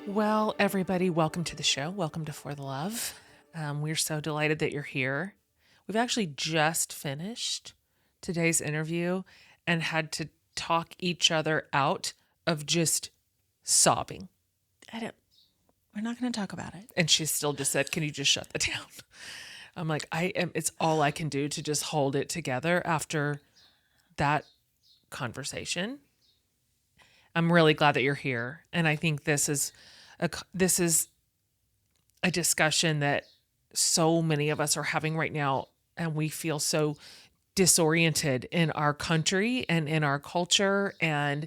Well, everybody, welcome to the show. Welcome to For the Love. We're so delighted that you're here. We've actually just finished today's interview and had to talk each other out of just sobbing. We're not going to talk about it. And she still just said, "Can you just shut that down?" I'm like, it's all I can do to just hold it together after that conversation. I'm really glad that you're here. And I think this is a discussion that so many of us are having right now, and we feel so disoriented in our country and in our culture and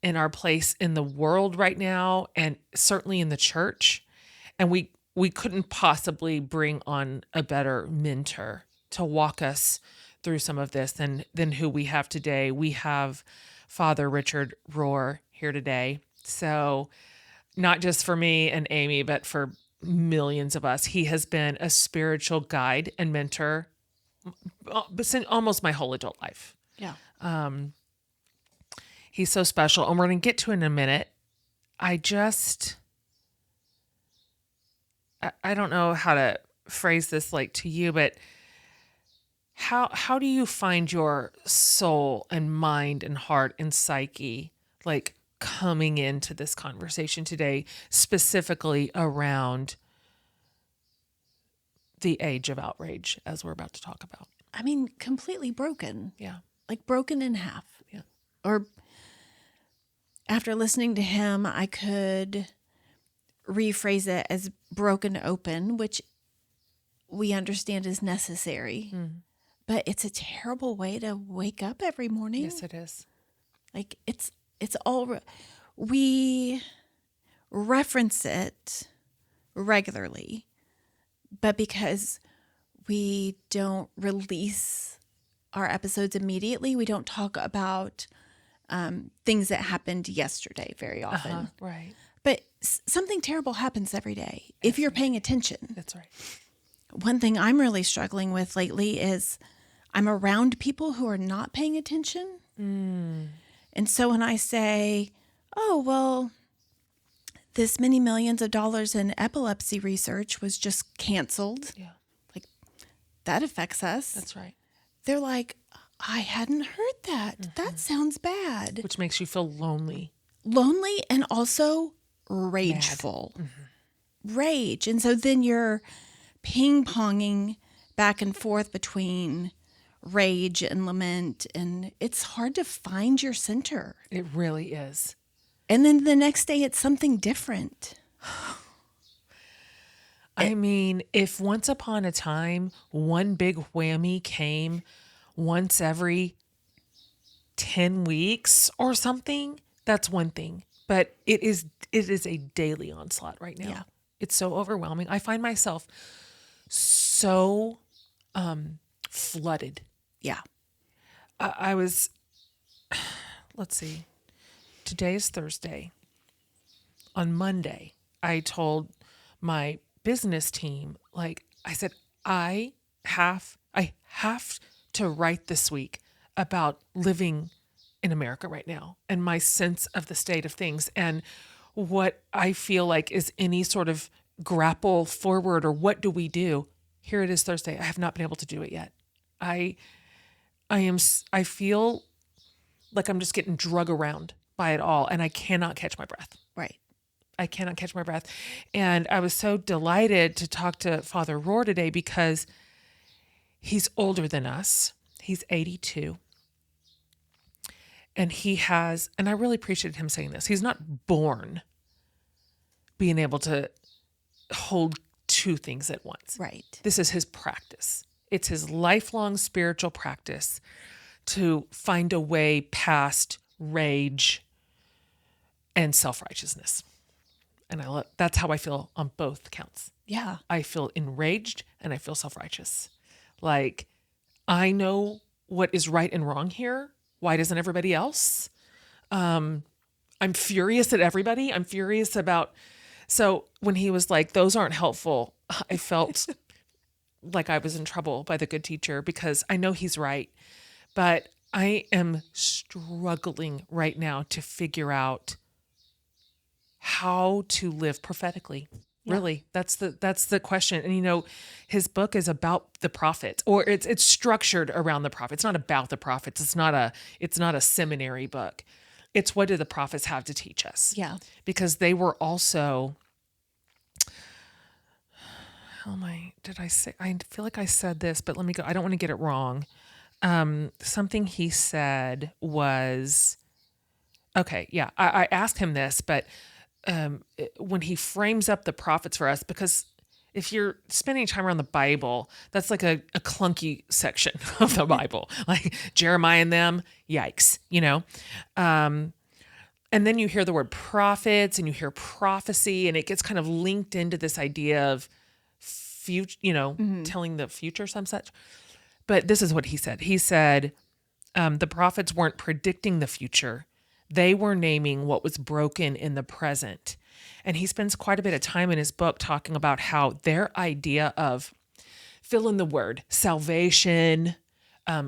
in our place in the world right now, and certainly in the church. And we couldn't possibly bring on a better mentor to walk us through some of this than who we have today. We have Father Richard Rohr here today. So not just for me and Amy, but for millions of us. He has been a spiritual guide and mentor since almost my whole adult life. Yeah. He's so special, and we're going to get to it in a minute. I don't know how to phrase this like to you, but how do you find your soul and mind and heart and psyche like coming into this conversation today, specifically around the Age of Outrage, as we're about to talk about? I mean, completely broken. Yeah. Like broken in half. Yeah. Or after listening to him, I could rephrase it as broken open, which we understand is necessary. But it's a terrible way to wake up every morning. Yes, it is. Like it's all, we reference it regularly, but because we don't release our episodes immediately, we don't talk about things that happened yesterday very often. Right. But something terrible happens every day if you're paying attention. That's right. One thing I'm really struggling with lately is I'm around people who are not paying attention. And so when I say, oh, well, this many millions of dollars in epilepsy research was just canceled. Yeah. Like, that affects us. That's right. They're like, I hadn't heard that. That sounds bad. Which makes you feel lonely. Lonely and also rageful. Rage. And so then you're ping-ponging back and forth between rage and lament, and it's hard to find your center. It really is. And then the next day it's something different. I mean, if once upon a time one big whammy came once every 10 weeks or something, that's one thing. But it is a daily onslaught right now. Yeah. It's so overwhelming. I find myself so flooded. Yeah. I was, let's see, today is Thursday. On Monday, I told my business team, like I said, I have to write this week about living in America right now and my sense of the state of things and what I feel like is any sort of grapple forward or what do we do? Here it is Thursday. I have not been able to do it yet. I feel like I'm just getting drug around by it all and I cannot catch my breath. Right. I cannot catch my breath. And I was so delighted to talk to Father Rohr today because he's older than us. He's 82. And and I really appreciated him saying this, he's not born being able to hold two things at once. Right. This is his practice. It's his lifelong spiritual practice to find a way past rage and self-righteousness. And that's how I feel on both counts. Yeah. I feel enraged and I feel self-righteous. Like, I know what is right and wrong here. Why doesn't everybody else? I'm furious at everybody. I'm furious about, so when he was like, those aren't helpful, I felt like I was in trouble by the good teacher because I know he's right. But I am struggling right now to figure out how to live prophetically. Really, that's the question. And his book is about the prophets, or it's structured around the prophets. It's not about the prophets. It's not a seminary book. It's what do the prophets have to teach us? Yeah. Because they were also, I feel like I said this, but let me go. I don't want to get it wrong. Something he said was, okay, yeah, I asked him this, but when he frames up the prophets for us, because if you're spending time around the Bible, that's like a clunky section of the Bible, like Jeremiah and them, yikes, and then you hear the word prophets and you hear prophecy, and it gets kind of linked into this idea of future, telling the future, some such. But this is what he said. He said, the prophets weren't predicting the future. They were naming what was broken in the present. And he spends quite a bit of time in his book talking about how their idea of, fill in the word, salvation,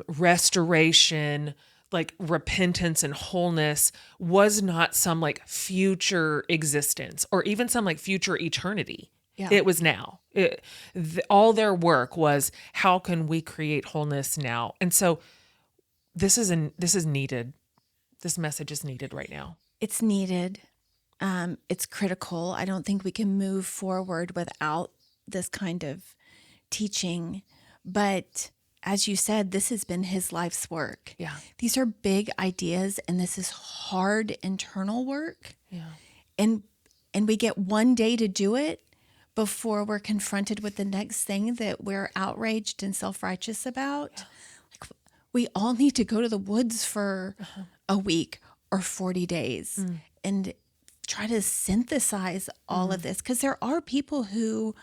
restoration, like repentance and wholeness was not some like future existence or even some like future eternity. Yeah. It was now. All their work was, how can we create wholeness now? And so this is needed. This message is needed right now. It's needed. It's critical. I don't think we can move forward without this kind of teaching. But as you said, this has been his life's work. Yeah. These are big ideas, and this is hard internal work. Yeah. And we get one day to do it before we're confronted with the next thing that we're outraged and self-righteous about. Yeah. Like, we all need to go to the woods for a week or 40 days and try to synthesize all of this, because there are people who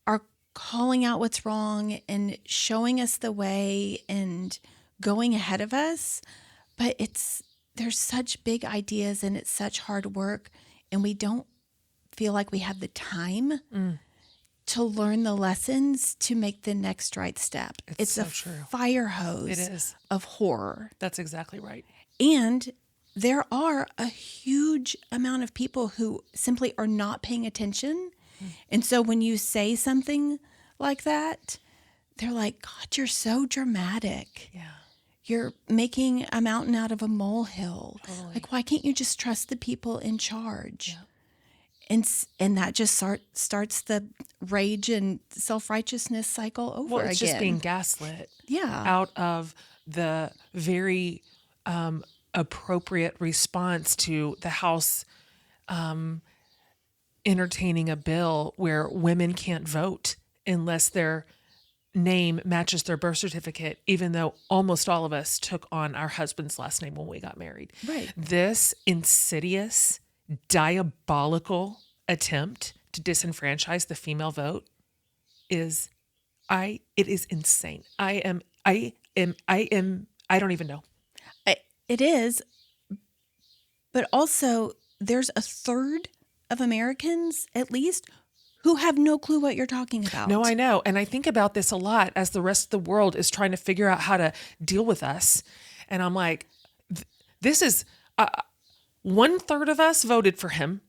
are calling out what's wrong and showing us the way and going ahead of us, but there's such big ideas and it's such hard work, and we don't feel like we have the time to learn the lessons to make the next right step. It's so a true. Fire hose it is. Of horror. That's exactly right. And there are a huge amount of people who simply are not paying attention. And so when you say something like that, they're like, God, you're so dramatic. Yeah. You're making a mountain out of a molehill. Totally. Like, why can't you just trust the people in charge? Yeah. And that just starts the rage and self-righteousness cycle over again. Well, it's just being gaslit. Yeah. Out of the very appropriate response to the House entertaining a bill where women can't vote unless their name matches their birth certificate, even though almost all of us took on our husband's last name when we got married. Right. This insidious, diabolical attempt to disenfranchise the female vote is insane. I don't even know. It is, but also there's a third of Americans, at least, who have no clue what you're talking about. No, I know. And I think about this a lot as the rest of the world is trying to figure out how to deal with us. And I'm like, this is 1/3 of us voted for him.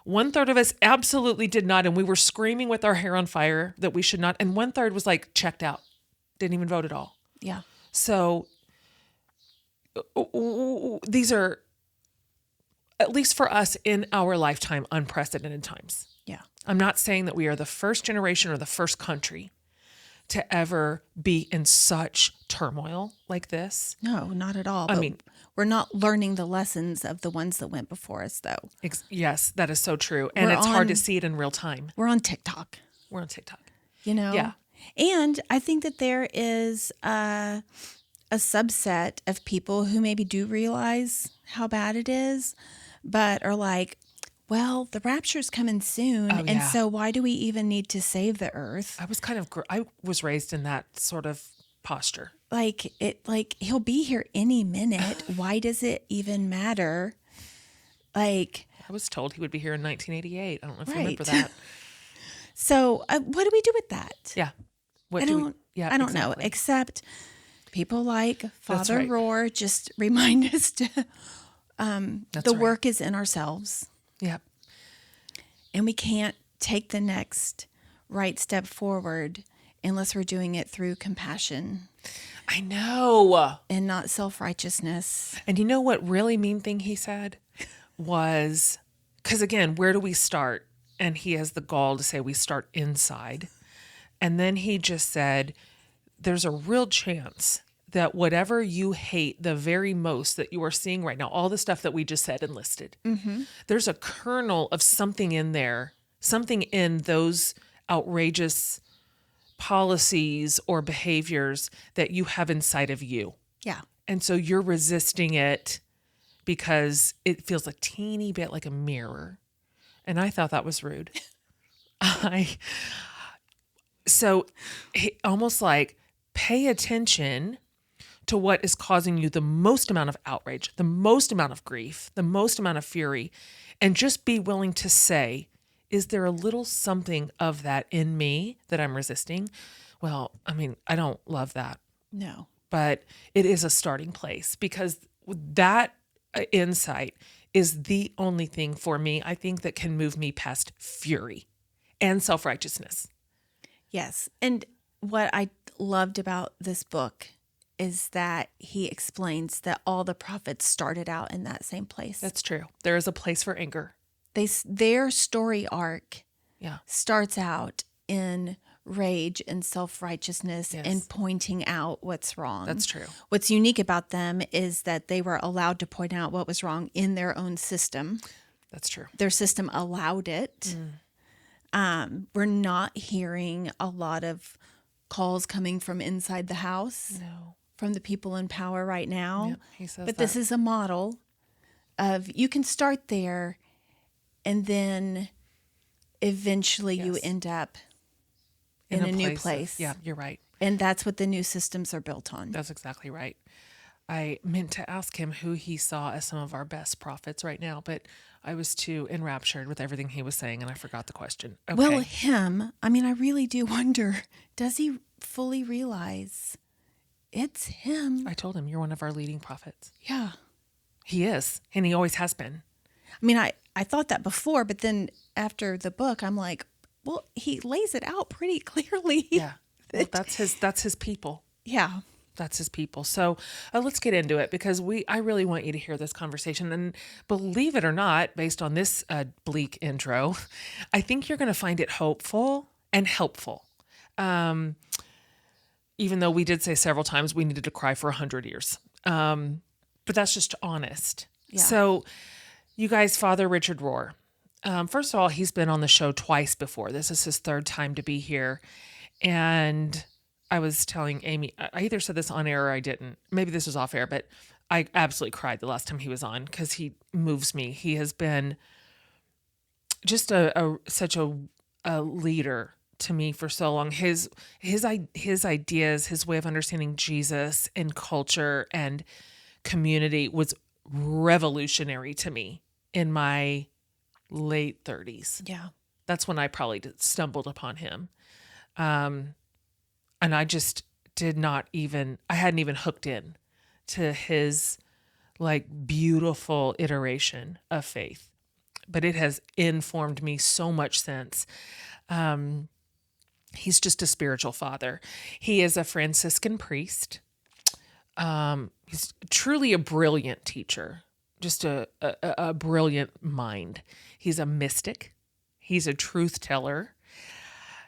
1/3 of us absolutely did not. And we were screaming with our hair on fire that we should not. And 1/3 was like checked out, didn't even vote at all. Yeah. So these are, at least for us in our lifetime, unprecedented times. Yeah. I'm not saying that we are the first generation or the first country to ever be in such turmoil like this. No, not at all. I mean, we're not learning the lessons of the ones that went before us, though. Yes, that is so true. And it's hard to see it in real time. We're on TikTok. Yeah. And I think that there is a subset of people who maybe do realize how bad it is, but are like, well, the rapture's coming soon. Oh, yeah. And so why do we even need to save the earth? I was raised in that sort of posture. Like he'll be here any minute. Why does it even matter? Like, I was told he would be here in 1988. I don't know if you remember that. So what do we do with that? Yeah. I don't know, except people like Father Rohr just remind us to, the work is in ourselves. Yep. And we can't take the next right step forward unless we're doing it through compassion I know. and not self-righteousness. And you know what really mean thing he said was, because again, where do we start? And he has the gall to say we start inside. And then he just said, there's a real chance that whatever you hate the very most that you are seeing right now, all the stuff that we just said and listed, there's a kernel of something in there, something in those outrageous policies or behaviors that you have inside of you. Yeah. And so you're resisting it because it feels a teeny bit like a mirror. And I thought that was rude. I So almost like pay attention to what is causing you the most amount of outrage, the most amount of grief, the most amount of fury, and just be willing to say, is there a little something of that in me that I'm resisting? Well, I mean, I don't love that, No. but it is a starting place because that insight is the only thing for me, I think, that can move me past fury and self-righteousness. Yes. And what I loved about this book is that he explains that all the prophets started out in that same place. That's true. There is a place for anger. Their story arc Yeah. starts out in rage and self-righteousness Yes. and pointing out what's wrong. That's true. What's unique about them is that they were allowed to point out what was wrong in their own system. That's true. Their system allowed it. We're not hearing a lot of calls coming from inside the house, No. from the people in power right now. Yep, he says But that. this is a model of you can start there and then eventually you Yes. end up in a new of- place. Yeah, you're right. And that's what the new systems are built on. That's exactly right. I meant to ask him who he saw as some of our best prophets right now, but I was too enraptured with everything he was saying and I forgot the question. Okay. Well, him, I mean, I really do wonder, does he fully realize it's him? I told him, you're one of our leading prophets. Yeah. He is, and he always has been. I mean, I thought that before, but then after the book, I'm like, well, he lays it out pretty clearly. Yeah. Well, that's his people. Yeah. That's his people. So let's get into it because I really want you to hear this conversation. And believe it or not, based on this bleak intro, I think you're going to find it hopeful and helpful. Even though we did say several times we needed to cry for 100 years. But that's just honest. Yeah. So you guys, Father Richard Rohr, first of all, he's been on the show twice before. This is his third time to be here. And I was telling Amy, I either said this on air or I didn't. Maybe this was off air, but I absolutely cried the last time he was on because he moves me. He has been just such a leader to me for so long. His ideas, his way of understanding Jesus and culture and community was revolutionary to me in my late 30s. Yeah. That's when I probably stumbled upon him. And I just I hadn't even hooked in to his like beautiful iteration of faith, but it has informed me so much since. He's just a spiritual father. He is a Franciscan priest. He's truly a brilliant teacher, just a brilliant mind. He's a mystic. He's a truth teller.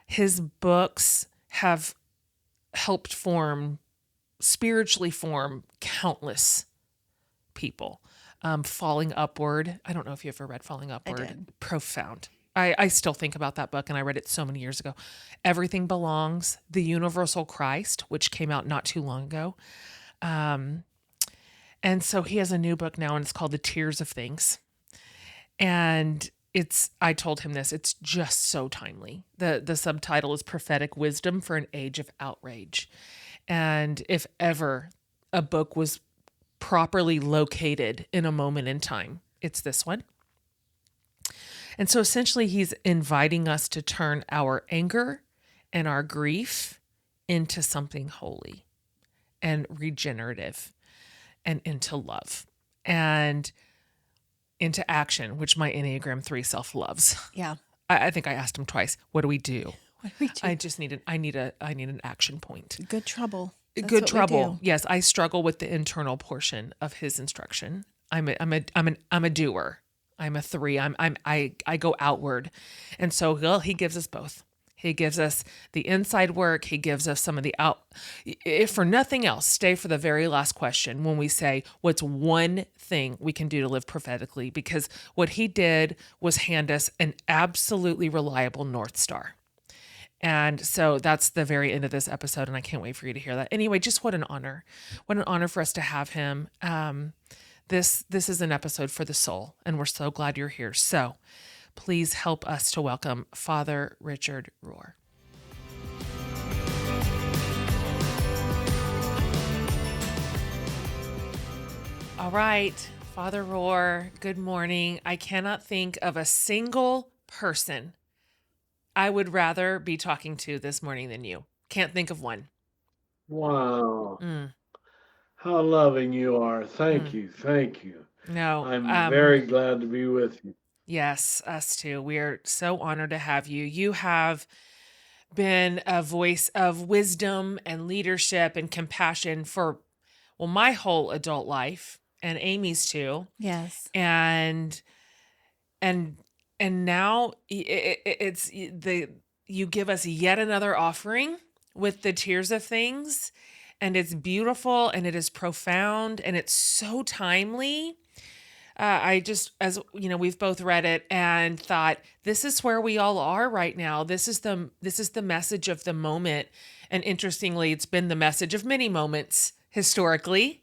His books have helped spiritually form countless people. Falling Upward. I don't know if you ever read Falling Upward. did. Profound. I still think about that book, and I read it so many years ago. Everything Belongs, The Universal Christ, which came out not too long ago. And so he has a new book now, and it's called The Tears of Things. And I told him this, it's just so timely. The subtitle is Prophetic Wisdom for an Age of Outrage. And if ever a book was properly located in a moment in time, it's this one. And so essentially he's inviting us to turn our anger and our grief into something holy and regenerative and into love. And into action, which my Enneagram 3 self loves. Yeah. I think I asked him twice, what do we do? What do we do? I just need I need an action point. Good trouble. That's Good what we trouble. do. Yes, I struggle with the internal portion of his instruction. I'm a doer. I'm a 3. I go outward. And so he gives us both. He gives us the inside work. He gives us some of the out. If for nothing else, stay for the very last question when we say, what's one thing we can do to live prophetically? Because what he did was hand us an absolutely reliable North Star. And so that's the very end of this episode, and I can't wait for you to hear that. Anyway, just what an honor. What an honor for us to have him. This is an episode for the soul, and we're so glad you're here. So please help us to welcome Father Richard Rohr. All right, Father Rohr, good morning. I cannot think of a single person I would rather be talking to this morning than you. Can't think of one. Wow. Mm, How loving you are. Thank mm. you. Thank you. No, I'm very glad to be with you. yes, us too. We are so honored to have you. You have been a voice of wisdom and leadership and compassion for, well, my whole adult life and Amy's too. Yes. And now it's you give us yet another offering with the Tears of Things, and it's beautiful and it is profound and it's so timely. I just, as you know, we've both read it and thought, this is where we all are right now. This is the message of the moment. And interestingly, it's been the message of many moments historically.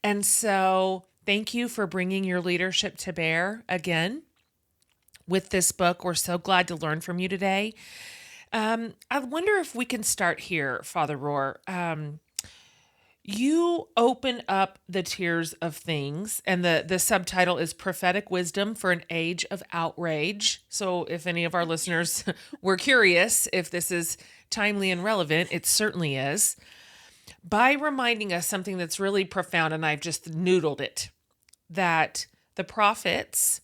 And so thank you for bringing your leadership to bear again with this book. We're so glad to learn from you today. I wonder if we can start here, Father Rohr. You open up the Tears of Things, and the subtitle is Prophetic Wisdom for an Age of Outrage. So if any of our listeners were curious if this is timely and relevant, it certainly is. By reminding us something that's really profound, and I've just noodled it, that the prophets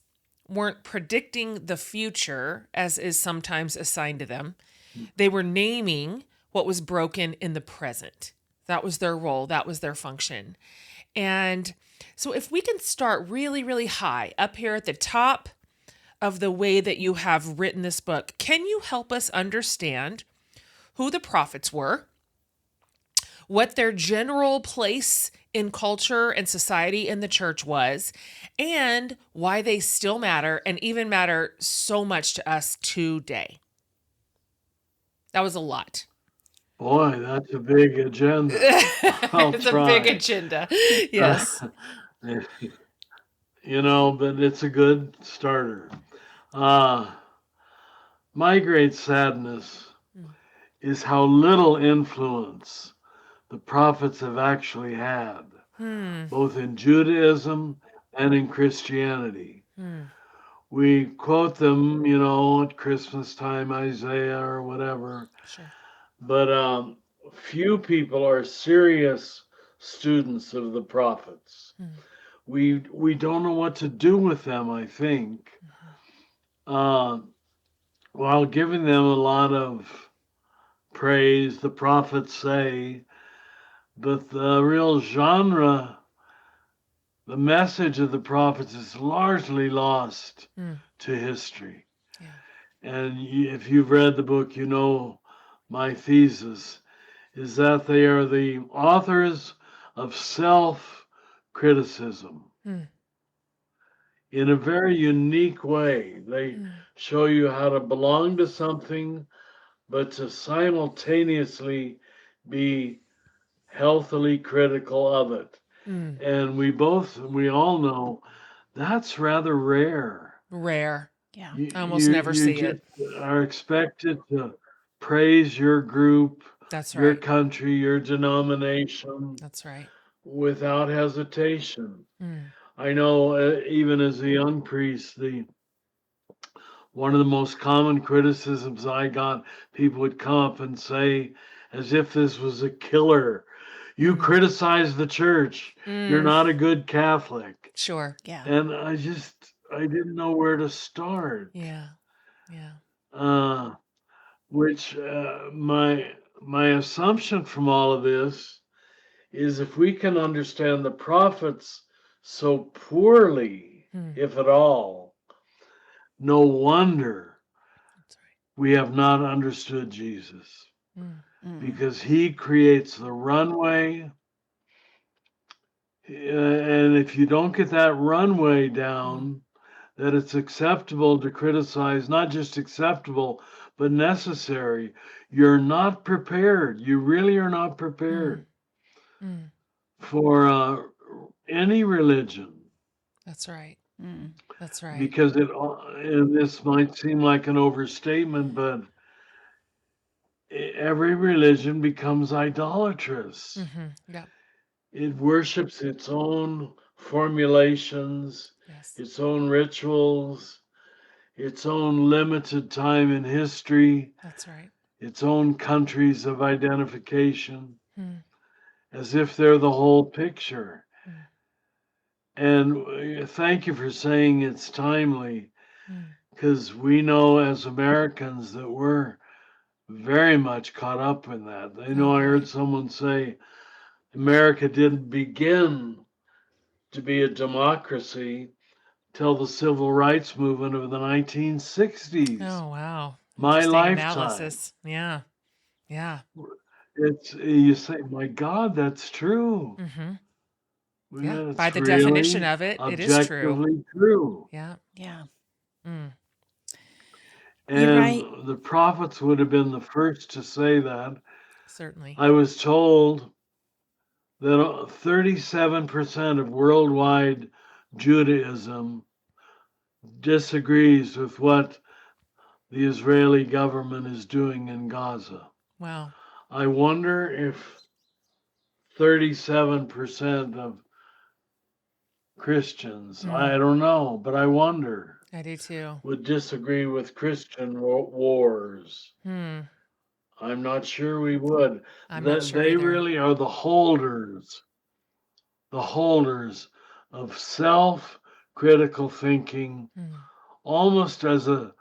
weren't predicting the future as is sometimes assigned to them. They were naming what was broken in the present. That was their role. That was their function. And so if we can start really, really high up here at the top of the way that you have written this book, can you help us understand who the prophets were, what their general place in culture and society in the church was, and why they still matter and even matter so much to us today? That was a lot. Boy, that's a big agenda. I'll It's a try. big agenda. Yes. You know, but it's a good starter. My great sadness is how little influence the prophets have actually had, both in Judaism and in Christianity. We quote them, you know, at Christmas time, Isaiah or whatever. Sure. But few people are serious students of the prophets. We don't know what to do with them, I think, while giving them a lot of praise, the prophets say, but the real genre, the message of the prophets is largely lost to history. Yeah. And if you've read the book, you know my thesis is that they are the authors of self-criticism in a very unique way. They show you how to belong to something, but to simultaneously be healthily critical of it. And we all know that's rather rare. Rare. Yeah. I almost never see just it. are expected to praise your group, That's your right. country, your denomination That's right. without hesitation. I know even as a young priest, one of the most common criticisms I got, people would come up and say, as if this was a killer, you criticize the church, you're not a good Catholic. Sure. Yeah. And I didn't know where to start. Yeah. Yeah. Uh, which my assumption from all of this is if we can understand the prophets so poorly, Hmm. if at all, no wonder That's we have not understood Jesus, right. Mm. Mm. because he creates the runway. And if you don't get that runway down, that it's acceptable to criticize, not just acceptable, but necessary, you're not prepared. You really are not prepared Mm. for any religion, That's right. Mm. That's right. because and this might seem like an overstatement, but every religion becomes idolatrous. Yep. It worships its own formulations, Yes. its own rituals, its own limited time in history, That's right. its own countries of identification, Mm. as if they're the whole picture. Mm. And thank you for saying it's timely, Mm. because we know as Americans that we're very much caught up in that. I Oh know I boy. heard someone say America didn't begin to be a democracy till the civil rights movement of the 1960s. Oh wow. My Interesting lifetime. analysis. Yeah. Yeah. It's, you say, my God, that's true. Mm-hmm. Yeah. Well, By it's the definition really of it, it is true. objectively true. Yeah. Yeah. Mm. You right. And the prophets would have been the first to say that. Certainly. I was told that 37% of worldwide Judaism disagrees with what the Israeli government is doing in Gaza. Wow. I wonder if 37% of Christians, I Mm. don't know, but I wonder, I do too. would disagree with Christian wars. Hmm. I'm not sure we would. I'm not That sure they either. really are the holders of self-critical thinking, Mm. almost as a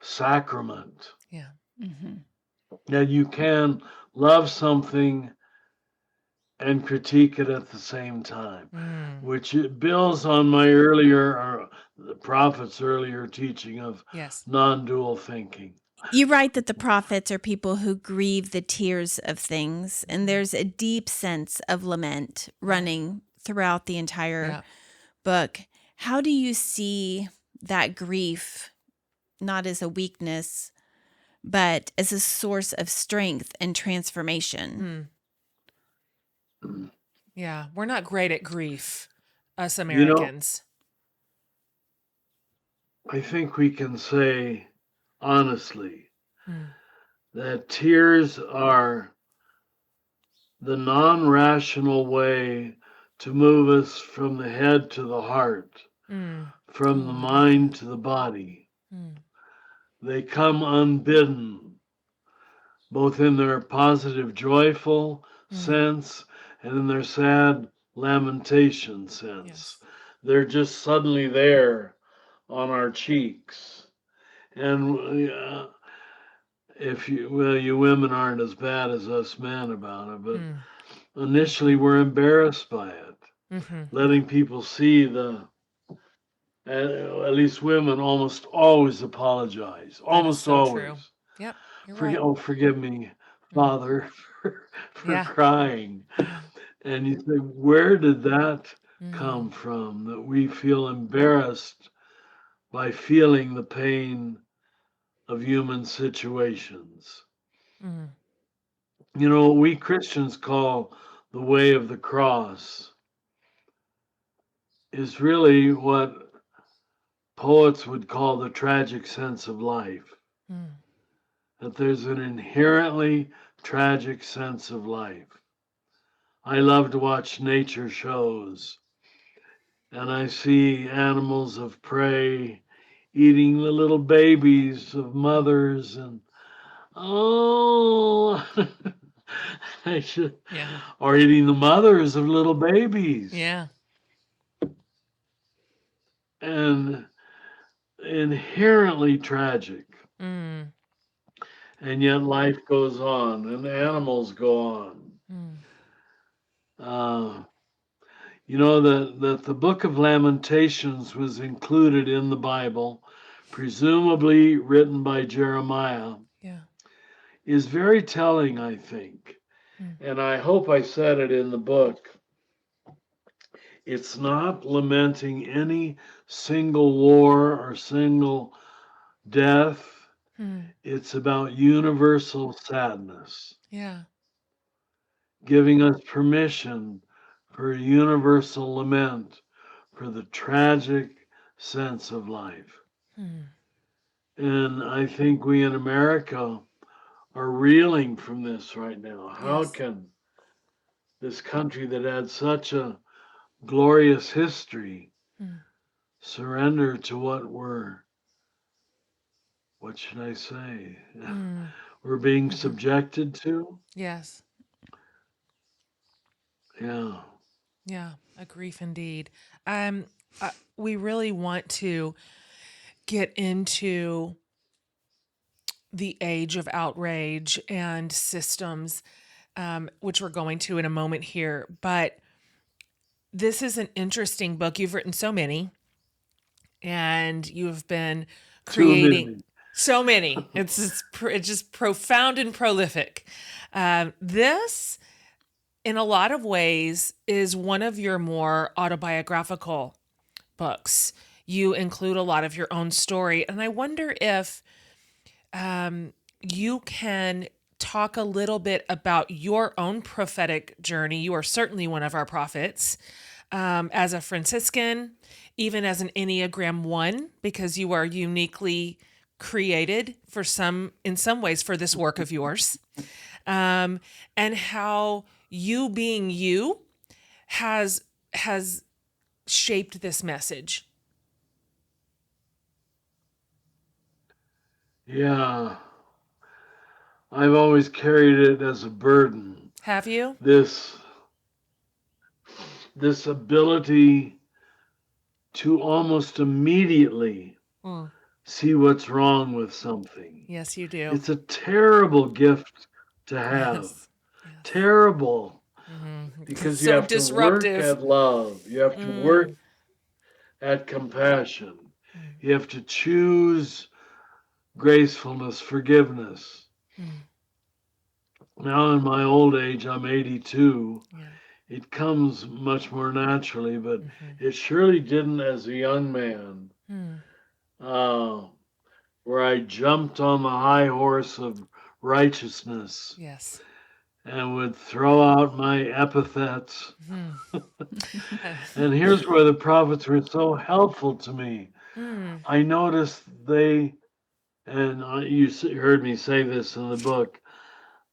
sacrament. Yeah. Mm-hmm. That you can love something and critique it at the same time, Mm. which it builds on my earlier, or the prophet's earlier teaching of Yes. non-dual thinking. You write that the prophets are people who grieve the tears of things, and there's a deep sense of lament running throughout the entire Yeah. book. How do you see that grief not as a weakness, but as a source of strength and transformation? Mm. Yeah. We're not great at grief, us You know, Americans. I think we can say honestly Mm. that tears are the non-rational way to move us from the head to the heart, Mm. from the Oh, I like mind that. to the body. Mm. They come unbidden, both in their positive, joyful Mm. sense and in their sad lamentation sense. Yes. They're just suddenly there on our cheeks. And if you, well, you women aren't as bad as us men about it, but Mm. initially we're embarrassed by it, Mm-hmm. letting people see at least women almost always apologize, That is almost so true. always. Yep. You're right. Forgive me, Mm. Father, for Yeah. crying. Yeah. And you say, where did that come Mm. from? That we feel embarrassed by feeling the pain of human situations. Mm. You know, what we Christians call the way of the cross is really what poets would call the tragic sense of life. Mm. That there's an inherently tragic sense of life. I love to watch nature shows, and I see animals of prey eating the little babies of Mm. mothers, and oh, I should, Yeah. or eating the mothers of little babies. Yeah. And inherently tragic, Mm. and yet life goes on and animals go on. Mm. Uh, that the book of Lamentations was included in the Bible, presumably written by Jeremiah, Yeah. is very telling, I think. Mm. And I hope I said it in the book. It's not lamenting any single war or single death. Mm. It's about universal sadness, Yeah. giving us permission for a universal lament for the tragic sense of life. Mm. And I think we in America are reeling from this right now. How Yes. can this country that had such a glorious history Mm. surrender to what should I say, Mm. we're being subjected to? Yes. Yeah. Yeah. A grief indeed. Um, we really want to get into the age of outrage and systems, which we're going to in a moment here. But this is an interesting book. You've written so many, and you've been Too creating many. so many. It's just profound and prolific. This, in a lot of ways, is one of your more autobiographical books. You include a lot of your own story, and I wonder if you can talk a little bit about your own prophetic journey. You are certainly one of our prophets, as a Franciscan, even as an Enneagram 1, because you are uniquely created in some ways, for this work of yours, and how you being you has shaped this message. Yeah. I've always carried it as a burden. Have you? This this ability to almost immediately Mm. see what's wrong with something. Yes, you do. It's a terrible gift to have. Yes. Yes. Terrible. It's Because you so have to work disruptive. at love, you have to work Mm. at compassion, Mm. you have to choose gracefulness, forgiveness. Mm. Now, in my old age, I'm 82. Yeah. It comes much more naturally, but Mm-hmm. it surely didn't as a young man, Mm. uh, where I jumped on the high horse of righteousness Yes. and would throw out my epithets. Mm. And here's where the prophets were so helpful to me. Mm. I noticed they, and you heard me say this in the book,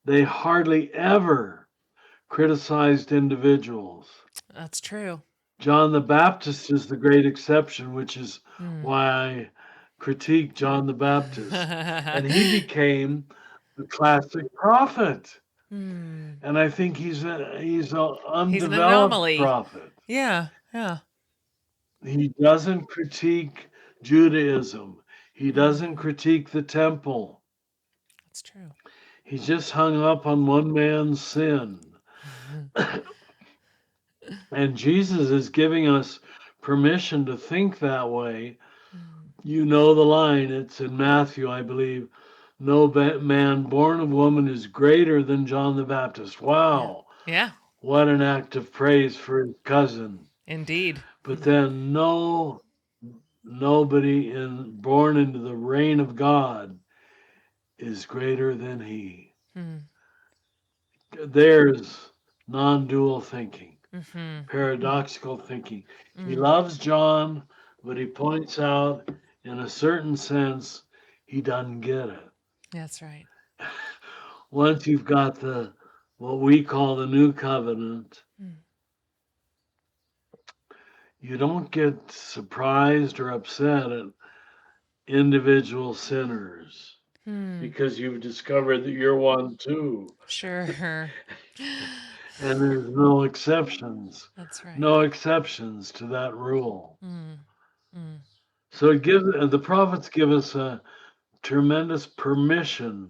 they hardly ever criticized individuals. That's true. John the Baptist is the great exception, which is Mm. why I critique John the Baptist. And he became the classic prophet. Mm. And I think he's an He's an undeveloped anomaly. prophet. Yeah. Yeah. He doesn't critique Judaism. He doesn't Mm. critique the temple. That's true. He's just hung up on one man's sin. And Jesus is giving us permission to think that way. Mm. You know the line, it's in Matthew, I believe. No man born of woman is greater than John the Baptist. Yeah. Wow, Yeah. what an act of praise for his cousin. Indeed. But then nobody born into the reign of God is greater than he. Mm. There's non-dual thinking, Mm-hmm. paradoxical thinking. He Mm. loves John, but he points out in a certain sense he doesn't get it. That's right. Once you've got the what we call the new covenant, Mm. you don't get surprised or upset at individual sinners Mm. because you've discovered that you're one too. Sure. And there's no exceptions. That's right. No exceptions to that rule. Mm. Mm. So it gives the prophets give us a tremendous permission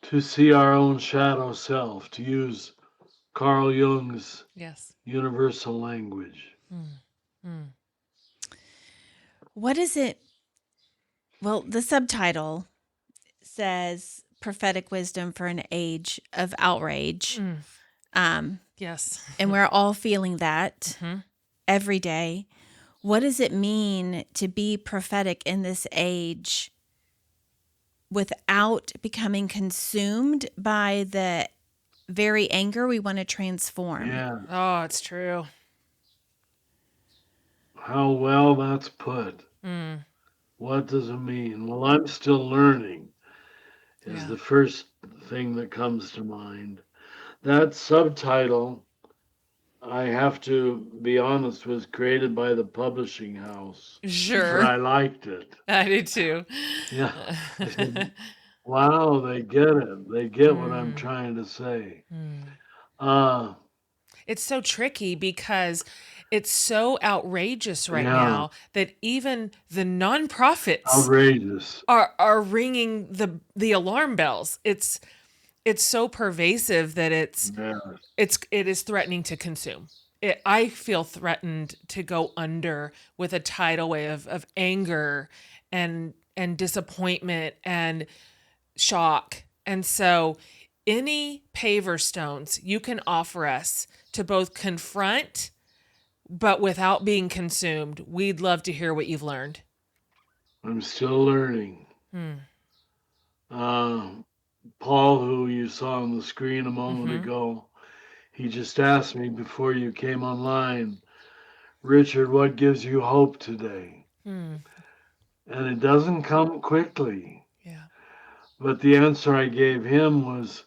to see our own shadow self, to use Carl Jung's Yes. universal language. What is it? Well, the subtitle says Prophetic Wisdom for an Age of Outrage. Yes. And we're all feeling that Mm-hmm. every day. What does it mean to be prophetic in this age without becoming consumed by the very anger we want to transform? Yeah, Oh, it's true. how well that's put. What does it mean? Well, I'm still learning, is Yeah. the first thing that comes to mind. That subtitle, I have to be honest, was created by the publishing house, but Sure. I liked it. I do too. Yeah, I said, wow, they get it. They get what I'm trying to say. Uh, It's so tricky because it's so outrageous right yeah, now that even the nonprofits outrageous. are ringing the alarm bells. It's so pervasive that Yeah, it is threatening to consume. I feel threatened to go under with a tidal wave of anger and disappointment and shock. And so any paver stones you can offer us to both confront but without being consumed, we'd love to hear what you've learned. I'm still learning. Uh, Paul, who you saw on the screen a moment ago, he just asked me before you came online, Richard, what gives you hope today? And it doesn't come quickly. Yeah. But the answer I gave him was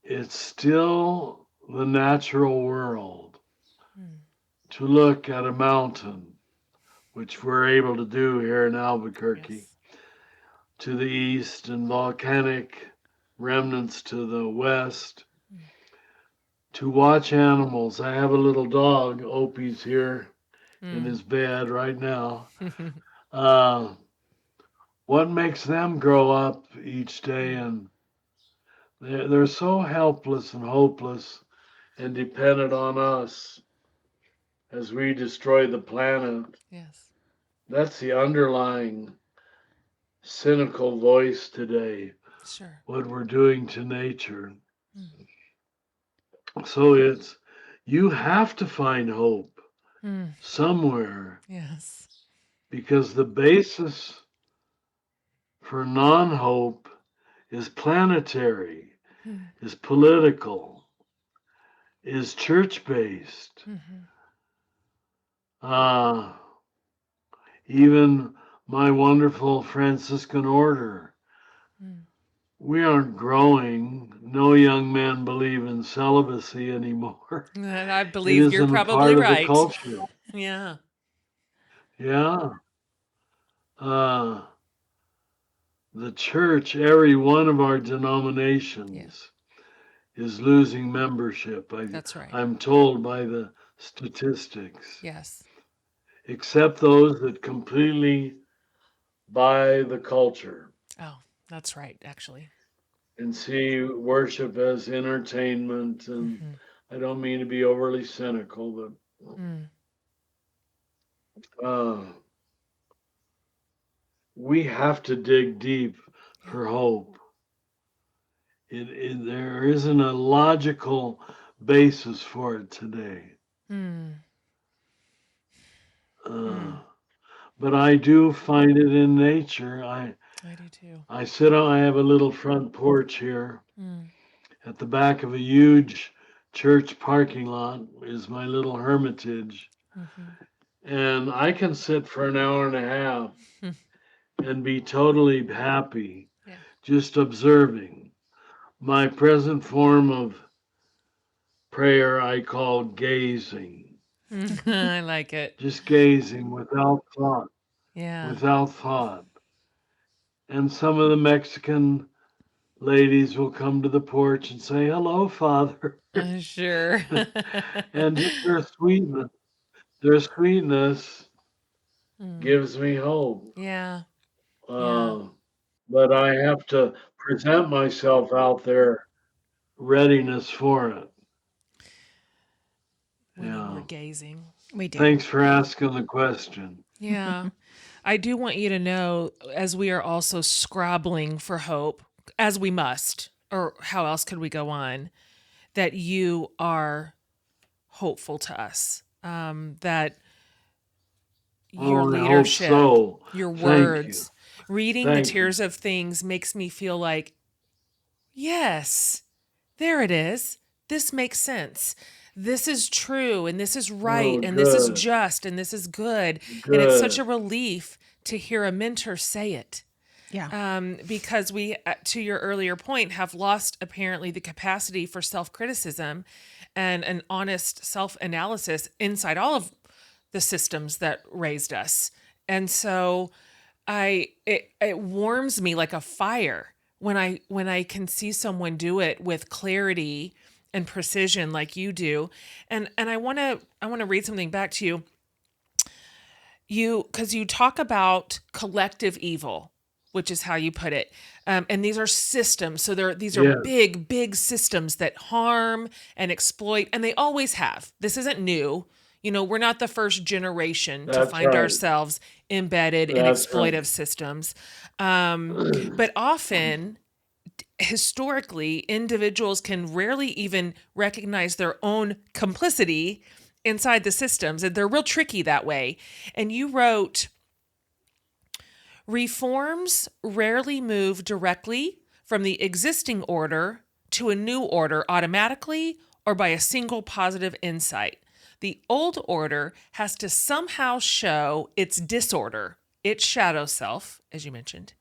it's still the natural world to look at a mountain, which we're able to do here in Albuquerque, Yes. to the east and volcanic remnants to the west, to watch animals. I have a little dog, Opie's here in his bed right now. Uh, what makes them grow up each day, and they're so helpless and hopeless and dependent on us as we destroy the planet. Yes. That's the underlying cynical voice today, Sure. what we're doing to nature. So it's, you have to find hope somewhere, Yes. because the basis for non hope is planetary, is political, is church based. Even my wonderful Franciscan order, we aren't growing. No young men believe in celibacy anymore. And I It believe you're isn't a probably part of the right. culture. Yeah. Yeah. Uh, the church, every one of our Yeah. denominations, is losing membership. That's right. I'm told by the statistics, Yes. except those that completely buy the culture Oh, that's right, actually. and see worship as entertainment. And I don't mean to be overly cynical, but we have to dig deep for hope. There isn't a logical basis for it today. But I do find it in nature. I do too. I have a little front porch here. At the back of a huge church parking lot is my little hermitage. And I can sit for an hour and a half and be totally happy, Yeah. just observing. My present form of prayer I call gazing. I like it. Just gazing without thought, Yeah. without thought. And some of the Mexican ladies will come to the porch and say, "Hello, Father." Sure. And just their sweetness gives me hope. Yeah. Yeah. Uh, but I have to present myself out there, readiness for it. When we're Yeah. gazing. We do. Thanks for asking the question. Yeah. I do want you to know, as we are also scrabbling for hope, as we must, or how else could we go on, that you are hopeful to us. That your Oh, I hope leadership, so. your Thank you. words, reading the Thank you. tears of things makes me feel like, yes, there it is. This makes sense. This is true, and this is right, Oh, and this is good. just, and this is good. And it's such Good. a relief to hear a mentor say it. Yeah. Because we, to your earlier point, have lost apparently the capacity for self criticism and an honest self analysis inside all of the systems that raised us. And so it warms me like a fire when I can see someone do it with clarity and precision like you do. And I want to read something back to you. Because you talk about collective evil, which is how you put it. And these are systems. So these are Yes, big systems that harm and exploit, and they always have. This isn't new. We're not the first generation to that's find right. ourselves embedded in That's right. exploitive systems. But often, historically, individuals can rarely even recognize their own complicity inside the systems, and they're real tricky that way. And you wrote, reforms rarely move directly from the existing order to a new order automatically or by a single positive insight. The old order has to somehow show its disorder, its shadow self, as you mentioned,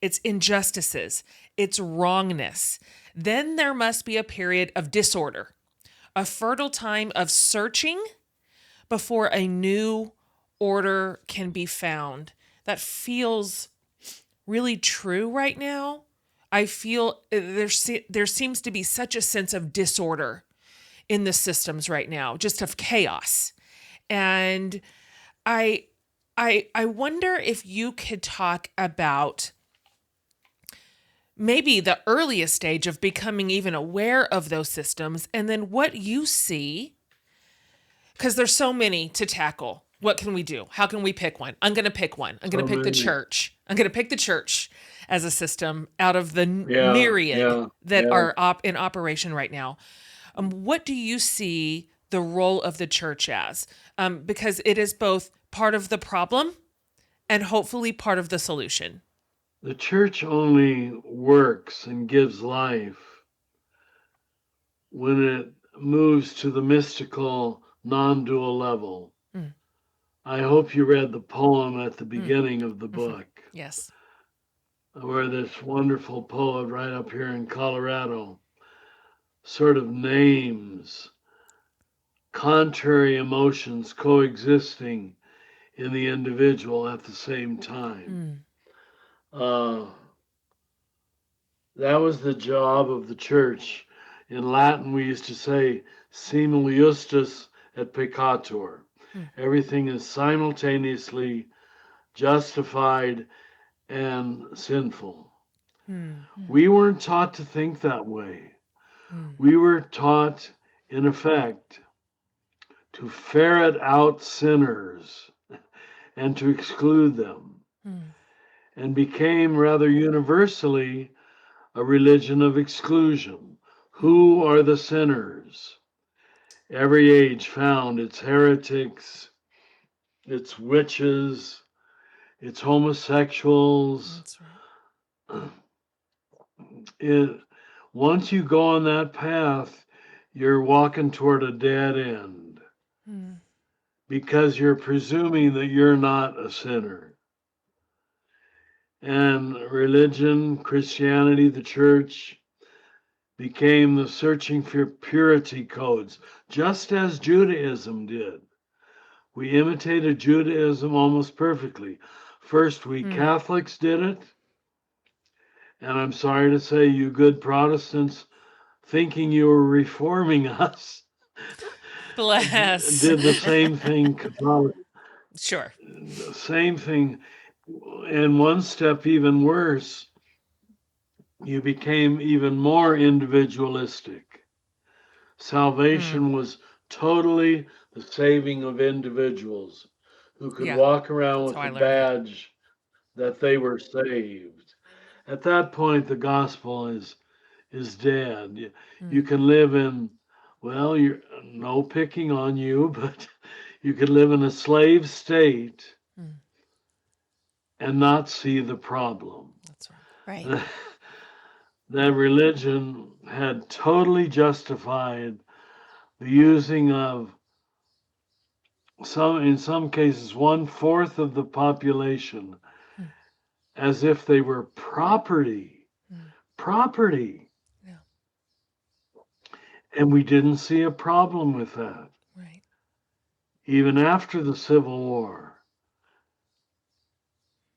its injustices, its wrongness. Then there must be a period of disorder, a fertile time of searching before a new order can be found. That feels really true right now. I feel there seems to be such a sense of disorder in the systems right now, just of chaos. And I I wonder if you could talk about maybe the earliest stage of becoming even aware of those systems, and then what you see, because there's so many to tackle. What can we do? How can we pick one? I'm going to pick one. I'm going So to pick the many. church. I'm going to pick the church as a system out of the Yeah, myriad yeah, that yeah. are in operation right now. What do you see the role of the church as? Because it is both part of the problem and hopefully part of the solution. The church only works and gives life when it moves to the mystical, non dual level. Mm, I hope you read the poem at the mm, beginning of the mhm. book, Yes. where this wonderful poet right up here in Colorado sort of names contrary emotions coexisting in the individual at the same time. Mm, Uh, that was the job of the church. In Latin, we used to say, simul justus et peccator. mm, Everything is simultaneously justified and sinful. mm, We weren't taught to think that way. mm, We were taught, in effect, to ferret out sinners and to exclude them, mm, and became rather universally a religion of exclusion. Who are the sinners? Every age found its heretics, its witches, its homosexuals. that's right. It, once you go on that path, you're walking toward a dead end Mm, because you're presuming that you're not a sinner. And religion, Christianity, the church became the searching for purity codes, just as Judaism did. We imitated Judaism almost perfectly. First, we mm. Catholics did it, and I'm sorry to say, you good Protestants, thinking you were reforming us, Bless. did the same thing. Sure. The same thing, and one step even worse, you became even more individualistic. Mm. Salvation was totally the saving of individuals who could Yeah. walk around That's how with I a learned it. badge that they were saved. At that point, the gospel is dead. You Mm. can live in, well, you're no picking on you, but you could live in a slave state Mm. and not see the problem. That's right. Right. That religion had totally justified the using of in some cases, 1/4 of the population Mm. as if they were property. Mm. Property. Yeah. And we didn't see a problem with that. Right. Even after the Civil War,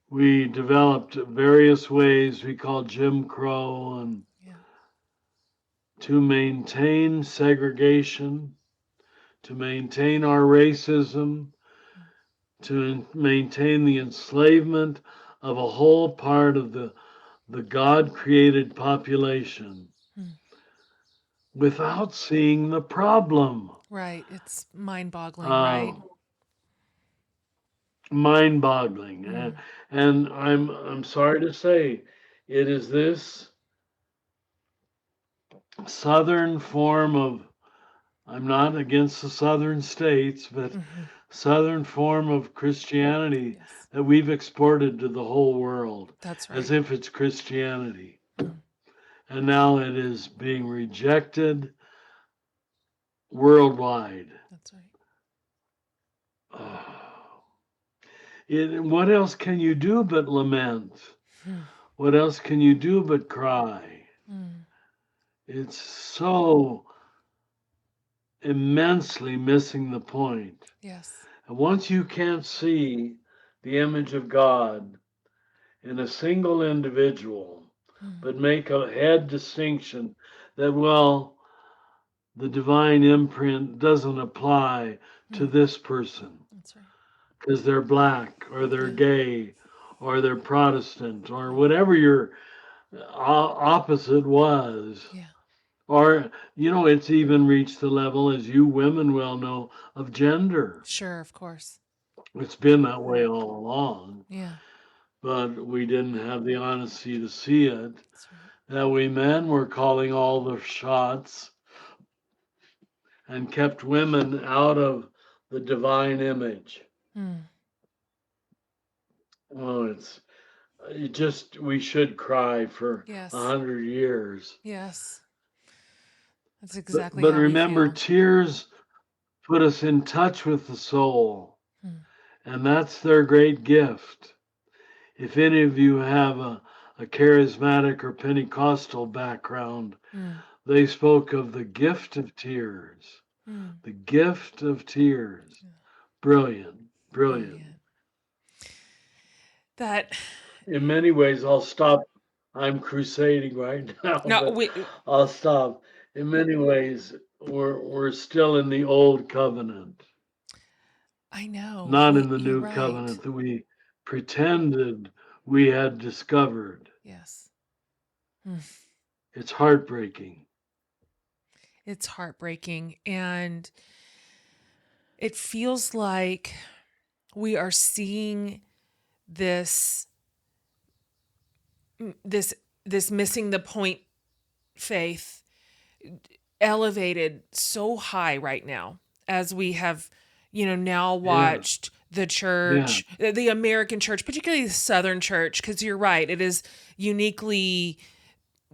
we developed various ways we call Jim Crow and Yeah. to maintain segregation, to maintain our racism, Mm. to maintain the enslavement of a whole part of the God created population Mm. without seeing the problem. Right. It's mind-boggling, Uh, right? Mind boggling. Mm. And I'm sorry to say, it is this southern form of, I'm not against the southern states, but Hmm. southern form of Christianity Yes. that we've exported to the whole world That's as right. if it's Christianity. Mm. And now it is being rejected worldwide. That's right. Oh. What else can you do but lament? Mm. What else can you do but cry? Mm. It's so immensely missing the point. Yes. And once you can't see the image of God in a single individual, Mm. but make a head distinction that, well, the divine imprint doesn't apply to Mm. this person That's right. because they're black or they're Yeah. gay or they're Protestant or Yeah. whatever your opposite was. Yeah. Or, it's even reached the level, as you women well know, of gender. Sure. Of course. It's been that way all along, Yeah. but we didn't have the honesty to see it. That's right. That we men were calling all the shots and kept women out of the divine image. Mm. Oh, we should cry for a Yes. 100 years. Yes. That's But, exactly but how we remember, feel. tears put us in touch with the soul, Mm. and that's their great gift. If any of you have a charismatic or Pentecostal background, Mm. they spoke of the gift of tears. Mm. The gift of tears. Yeah. Brilliant, brilliant. Brilliant. That. In many ways, I'll stop. I'm crusading right now, No. but We. I'll stop. In many ways, we're still in the old covenant, I know. not in We. the You're new right. covenant that we pretended we had discovered. Yes. Mm. It's heartbreaking. It's heartbreaking, and it feels like we are seeing this this this missing the point faith elevated so high right now, as we have now Yeah, watched the yeah, church, the American church, particularly the Southern church, because you're right, it is uniquely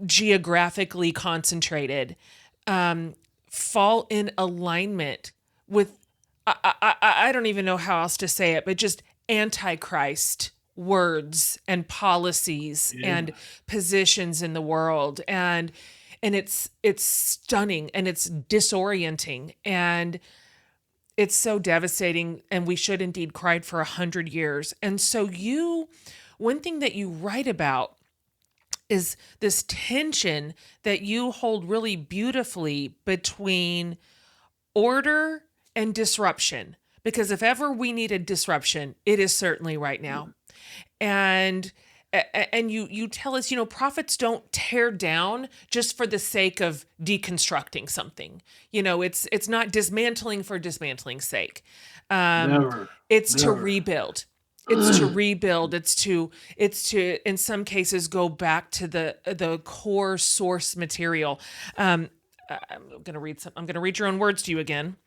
geographically concentrated, um, fall in alignment with, I don't even know how else to say it, but just antichrist words and policies and yeah. positions in the world, and it's stunning and it's disorienting and it's so devastating, and we should indeed cried for 100 years. And so one thing that you write about is this tension that you hold really beautifully between order and disruption, because if ever we needed disruption, it is certainly right now. And you tell us, prophets don't tear down just for the sake of deconstructing something. It's not dismantling for dismantling's sake. Never. It's to Never. rebuild. It's to rebuild. It's to in some cases go back to the core source material. I'm gonna read your own words to you again.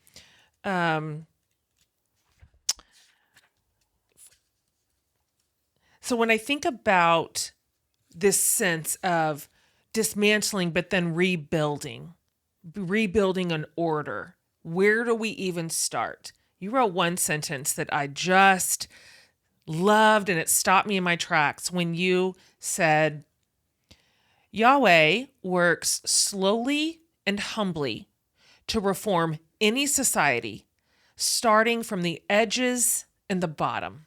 So when I think about this sense of dismantling, but then rebuilding an order, where do we even start? You wrote one sentence that I just loved, and it stopped me in my tracks when you said, Yahweh works slowly and humbly to reform any society, starting from the edges and the bottom.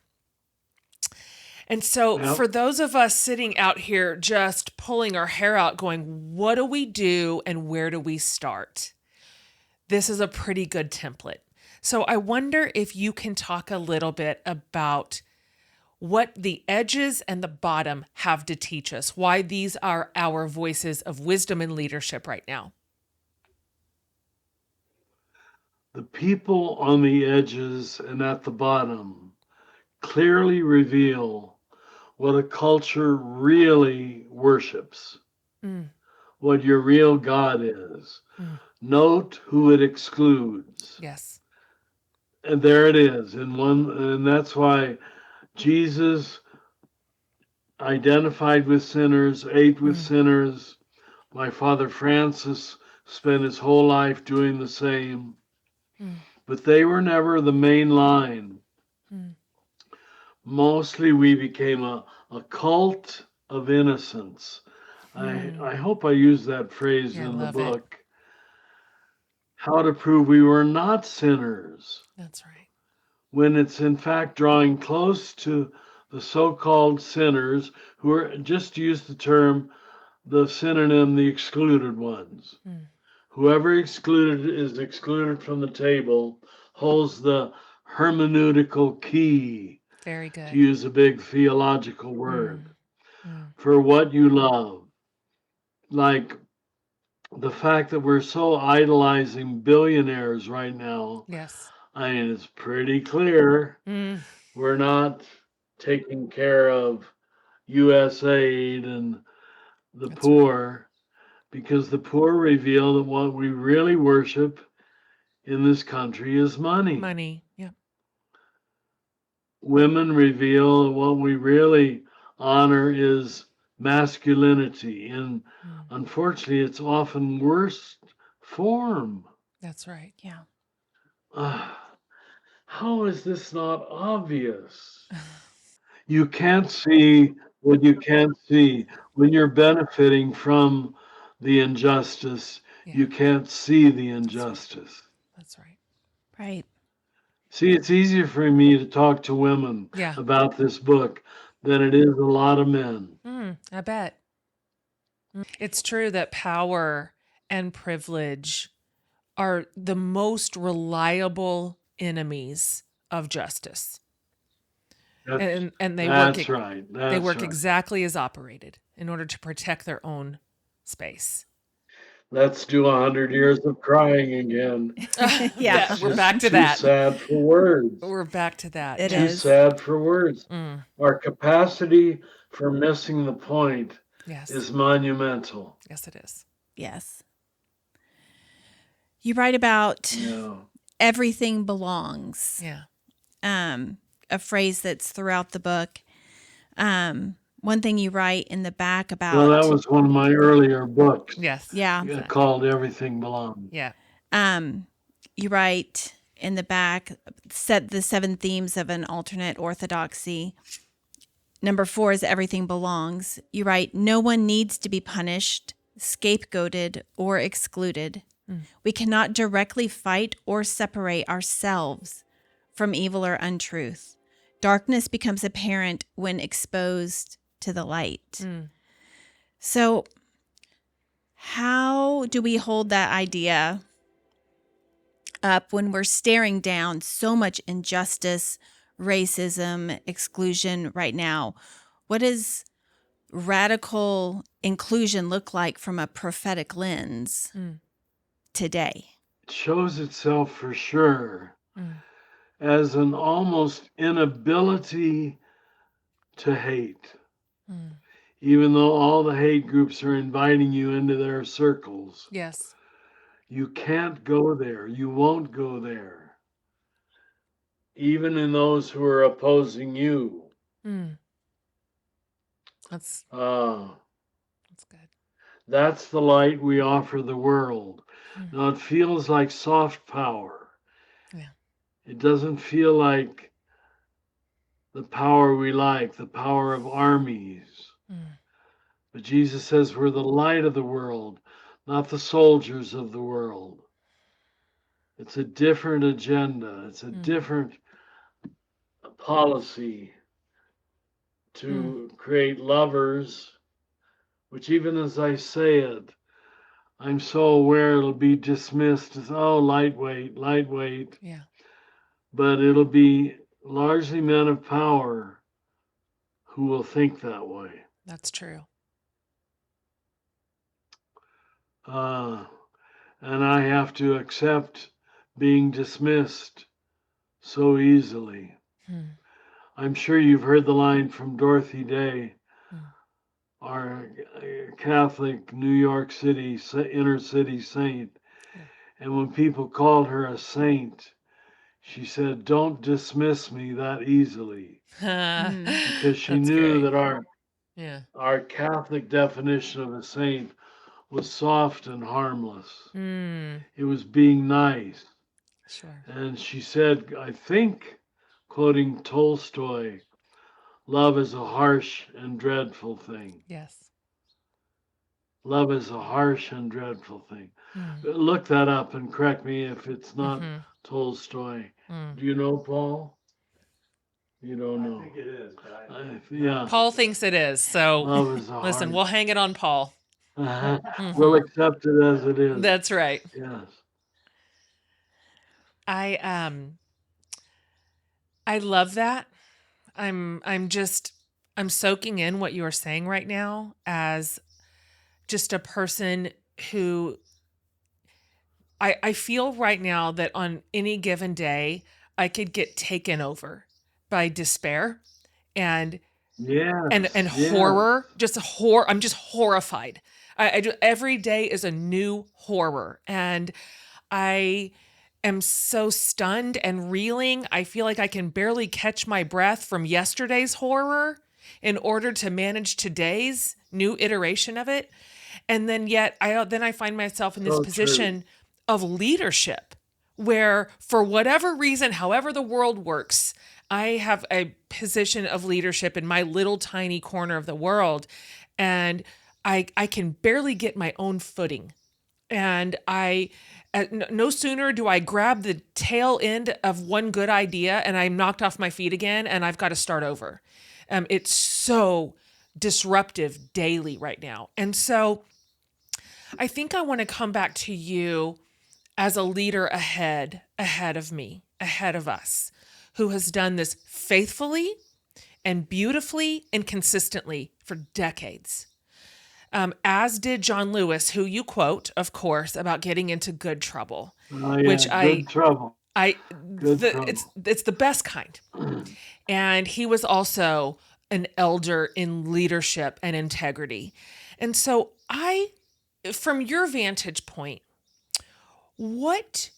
And so for those of us sitting out here just pulling our hair out going, what do we do and where do we start? This is a pretty good template. So I wonder if you can talk a little bit about what the edges and the bottom have to teach us, why these are our voices of wisdom and leadership right now. The people on the edges and at the bottom clearly reveal what a culture really worships, what your real God is. Note who it excludes. Yes. And there it is. And that's why Jesus identified with sinners, ate with sinners. My Father Francis spent his whole life doing the same. But they were never the main line. Mostly we became a cult of innocence. I hope I use that phrase in the book. How to prove we were not sinners. That's right. When it's in fact drawing close to the so-called sinners who are, just to use the term, the synonym, the excluded ones. Whoever is excluded from the table holds the hermeneutical key. Very good. To use a big theological word, for what you love. Like the fact that we're so idolizing billionaires right now. Yes. I mean, it's pretty clear we're not taking care of U.S. aid and the poor, because the poor reveal that what we really worship in this country is money. Money, yeah. Women reveal that what we really honor is masculinity, and unfortunately, it's often worst form. That's right. Yeah. How is this not obvious? You can't see what you can't see. When you're benefiting from the injustice, you can't see the injustice. That's right. Right. See, it's easier for me to talk to women about this book than it is a lot of men. I bet. It's true that power and privilege are the most reliable enemies of justice. And they that's work right. They work right. exactly as operated in order to protect their own space. Let's do 100 years of crying again. Yeah. We're back to that. Too sad for words. We're back to that. It Too is. sad for words. Our capacity for missing the point is monumental. Yes, it is. Yes. You write about everything belongs. Yeah. A phrase that's throughout the book. One thing you write in the back about. Well, that was one of my earlier books. Yes. Yeah. Called Everything Belongs. Yeah. You write in the back, set the 7 themes of an alternate orthodoxy. Number 4 is everything belongs. You write, no one needs to be punished, scapegoated, or excluded. We cannot directly fight or separate ourselves from evil or untruth. Darkness becomes apparent when exposed to the light. So how do we hold that idea up when we're staring down so much injustice, racism, exclusion right now? What does radical inclusion look like from a prophetic lens today? It shows itself for sure Mm. as an almost inability to hate. Mm. Even though all the hate groups are inviting you into their circles, Yes. you can't go there. You won't go there. Even in those who are opposing you. Mm. That's Uh, good. that's the light we offer the world. Mm. Now, it feels like soft power. Yeah. It doesn't feel like the power we like, the power of armies. Mm. But Jesus says we're the light of the world, not the soldiers of the world. It's a different agenda, it's a different policy to create lovers, which, even as I say it, I'm so aware it'll be dismissed as, oh, lightweight, lightweight. Yeah. But it'll be largely men of power who will think that way. That's true. And I have to accept being dismissed so easily. I'm sure you've heard the line from Dorothy Day, our Catholic New York City inner city saint. Yeah. And when people called her a saint, she said, "Don't dismiss me that easily," because she That's knew great. that Yeah. our Catholic definition of a saint was soft and harmless. It was being nice. Sure. And she said, I think, quoting Tolstoy, love is a harsh and dreadful thing. Yes. Love is a harsh and dreadful thing. Look that up and correct me if it's not Tolstoy. Do you know, Paul? You don't know. I think it is, but yeah. Paul thinks it is. So Love is a listen, harsh. we'll hang it on Paul. We'll accept it as it is. That's right. Yes. I love that. I'm soaking in what you are saying right now as just a person who I feel right now that on any given day I could get taken over by despair and Yes. horror, just horror. I'm just horrified. Every day is a new horror, and I am so stunned and reeling. I feel like I can barely catch my breath from yesterday's horror in order to manage today's new iteration of it. And then yet I find myself in this position of leadership where, for whatever reason, however the world works, I have a position of leadership in my little tiny corner of the world, and I can barely get my own footing. And no sooner do I grab the tail end of one good idea and I'm knocked off my feet again and I've got to start over. It's so disruptive daily right now. And so I think I want to come back to you as a leader ahead of me, ahead of us, who has done this faithfully and beautifully and consistently for decades. As did John Lewis, who you quote, of course, about getting into good trouble, which good trouble. It's the best kind. And he was also an elder in leadership and integrity. And so from your vantage point, what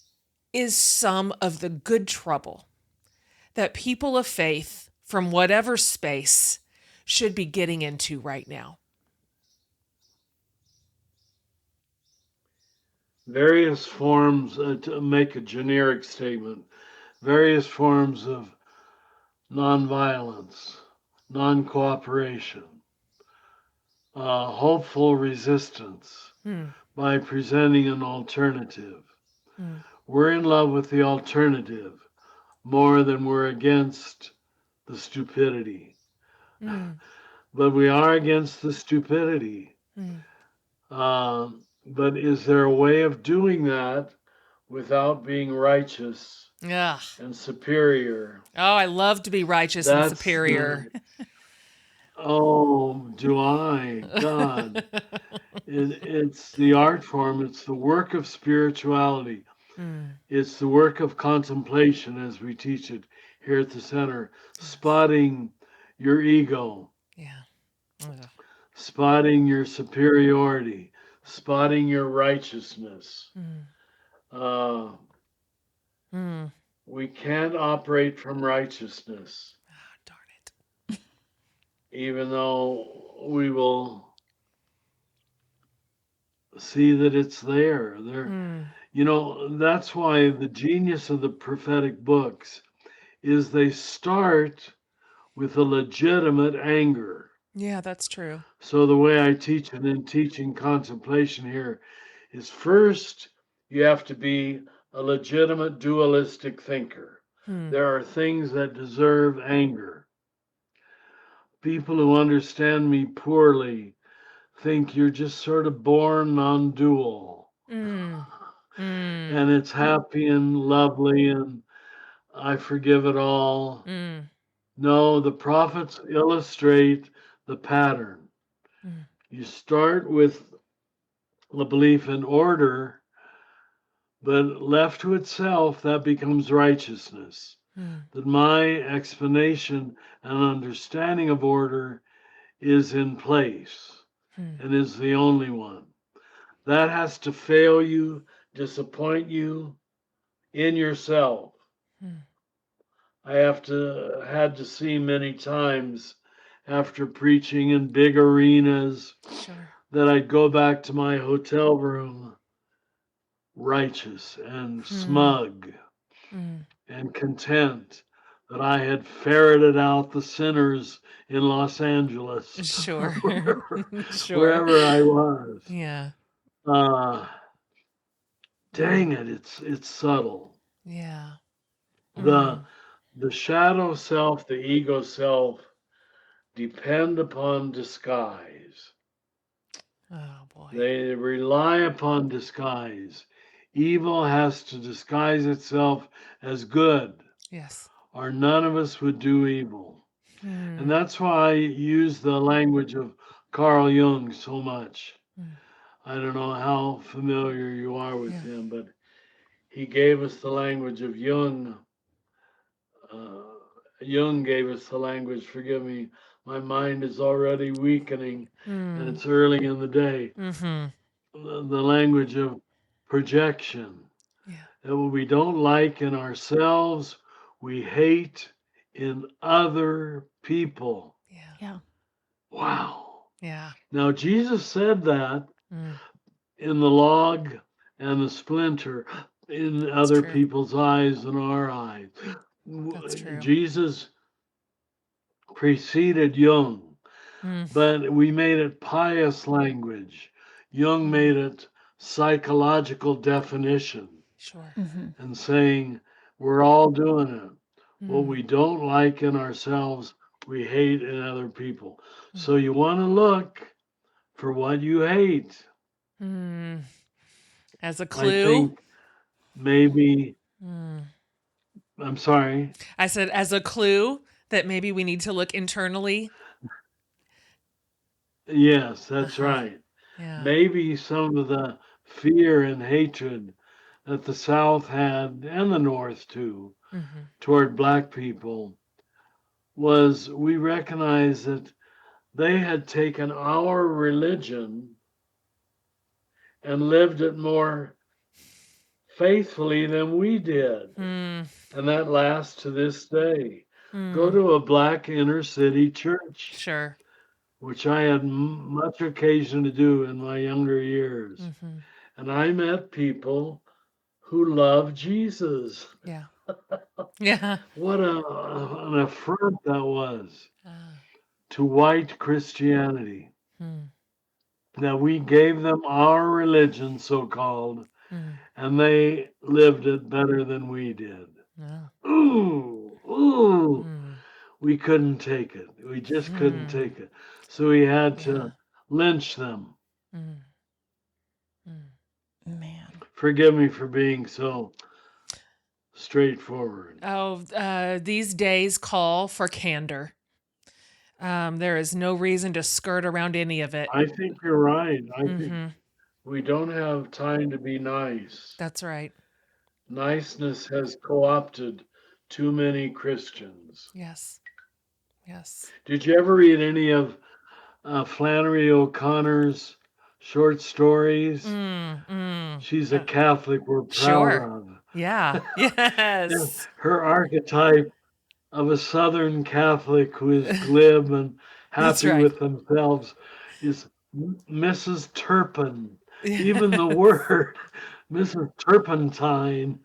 is some of the good trouble that people of faith from whatever space should be getting into right now? Various forms, to make a generic statement, various forms of nonviolence, non-cooperation, hopeful resistance by presenting an alternative. We're in love with the alternative more than we're against the stupidity. But we are against the stupidity. But is there a way of doing that without being righteous Yeah. and superior. Oh, I love to be righteous and That's superior. the, oh, do I, God. It's the art form, it's the work of spirituality, Mm, it's the work of contemplation as we teach it here at the center, yes. spotting your ego, Yeah. Ugh. spotting your superiority, spotting your righteousness. Mm, Uh, mm. we can't operate from righteousness, Ah, darn it. even though we will see that it's there. Mm. That's why the genius of the prophetic books is they start with a legitimate anger. Yeah, that's true. So the way I teach it in teaching contemplation here is first you have to be a legitimate dualistic thinker. Mm. There are things that deserve anger. People who understand me poorly think you're just sort of born non-dual. Mm. Mm. And it's happy and lovely and I forgive it all. Mm. No, the prophets illustrate the pattern. Mm. You start with the belief in order, but left to itself, that becomes righteousness. Mm. That my explanation and understanding of order is in place Mm. and is the only one. That has to fail you, disappoint you in yourself. Mm. I had to see many times after preaching in big arenas Sure. that I'd go back to my hotel room righteous and Mm. smug Mm. and content that I had ferreted out the sinners in Los Angeles, Sure. Sure. wherever I was. Yeah. Uh, Mm. dang it, it's subtle. Yeah. The Mm. the shadow self, the ego self, depend upon disguise. Oh boy. They rely upon disguise. Evil has to disguise itself as good, Yes. or none of us would do evil. And Mm. that's why I use the language of Carl Jung so much. Mm. I don't know how familiar you are with Yeah. him, but he gave us the language of Jung. Uh, Jung gave us the language, forgive me, my mind is already weakening and Mm. it's early in the day. Mm-hmm. The language of projection. Yeah. That what we don't like in ourselves, we hate in other people. Yeah. Yeah. Wow. Yeah. Now, Jesus said that Mm. in the log and the splinter in That's other true. people's eyes and our eyes. That's true. Jesus preceded Jung, Mm. but we made it pious language. Jung Mm. made it psychological definition Sure. Mm-hmm. and saying we're all doing it. What Mm. we don't like in ourselves, we hate in other people. Mm. So you want to look for what you hate. Mm. As a I clue. think maybe, Mm. I'm sorry. I said, as a clue that maybe we need to look internally. Yes, Uh that's huh. right. Yeah. Maybe some of the fear and hatred that the South had and the North too Mm-hmm. toward black people was we recognized that they had taken our religion and lived it more faithfully than we did. Mm. And that lasts to this day. Go Mm. to a black inner city church, Sure. which I had much occasion to do in my younger years. Mm-hmm. And I met people who loved Jesus. Yeah. Yeah. What an affront that was Ah. to white Christianity, Mm. that we gave them our religion, so called, Mm. and they lived it better than we did. No. Ooh, ooh, Mm. we couldn't take it. We just couldn't Mm. take it. So we had Yeah. to lynch them Mm. Mm. Man. Forgive me for being so straightforward. Oh, these days call for candor. There is no reason to skirt around any of it. I think you're right. I think Mm-hmm. we don't have time to be nice. That's right. Niceness has co opted too many Christians. Yes. Yes. Did you ever read any of Flannery O'Connor's short stories? Mm, mm. She's a Catholic we're proud Sure. of. Yeah. And Yes. her archetype of a Southern Catholic who is glib and That's happy right. with themselves is Mrs. Turpin. Even the Yes. word Mrs. Turpentine,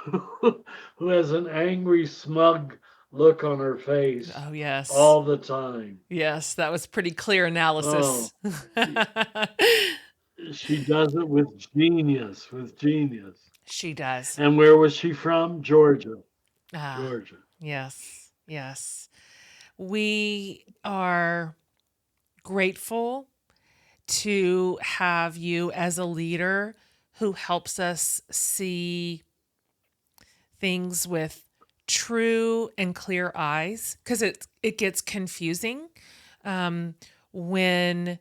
who has an angry, smug look on her face Oh, yes. all the time. Yes, that was pretty clear Oh, analysis. she does it with genius, with genius. She does. And where was she from? Georgia. Ah, Georgia. yes. Yes. We are grateful to have you as a leader who helps us see things with true and clear eyes, because it gets confusing um, when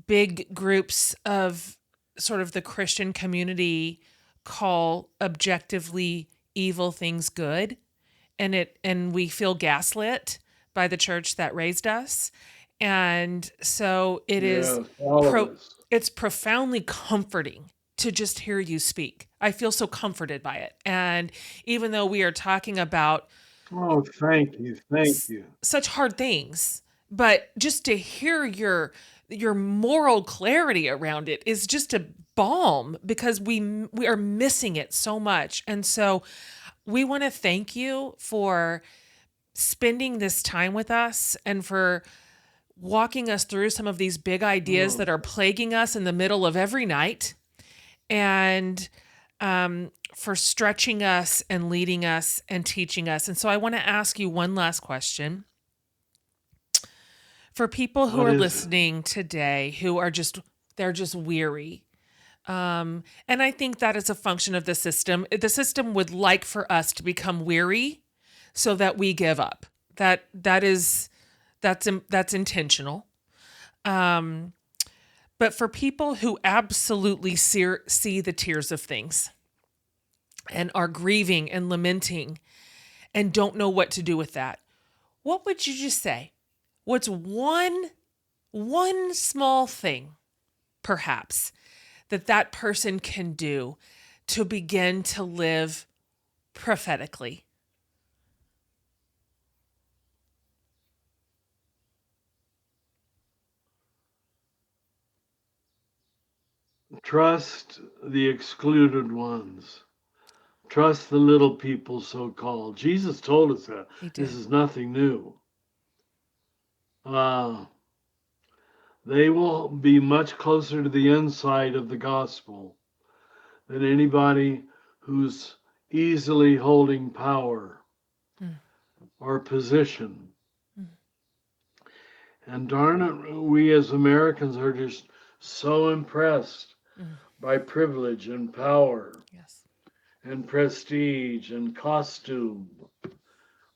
big groups of sort of the Christian community call objectively evil things good, and we feel gaslit by the church that raised us. And so Yes, all of us. it's profoundly comforting to just hear you speak. I feel so comforted by it. And even though we are talking about Oh, thank you. Thank you. such hard things, but just to hear your moral clarity around it is just a balm, because we are missing it so much. And so we want to thank you for spending this time with us and for walking us through some of these big ideas Oh, that are plaguing us in the middle of every night, and for stretching us and leading us and teaching us. And so I want to ask you one last question. For people who what are is it? listening today who are they're just weary. And I think that is a function of the system. The system would like for us to become weary so that we give up. That's intentional. But for people who absolutely see the tears of things and are grieving and lamenting and don't know what to do with that, what would you just say? What's one small thing, perhaps, that person can do to begin to live prophetically? Trust the excluded ones. Trust the little people, so called. Jesus told us that. He This did. is nothing new. Uh, they will be much closer to the inside of the gospel than anybody who's easily holding power Mm, or position. mm, And darn it, we as Americans are just so impressed mm. by privilege and power Yes. and prestige and costume.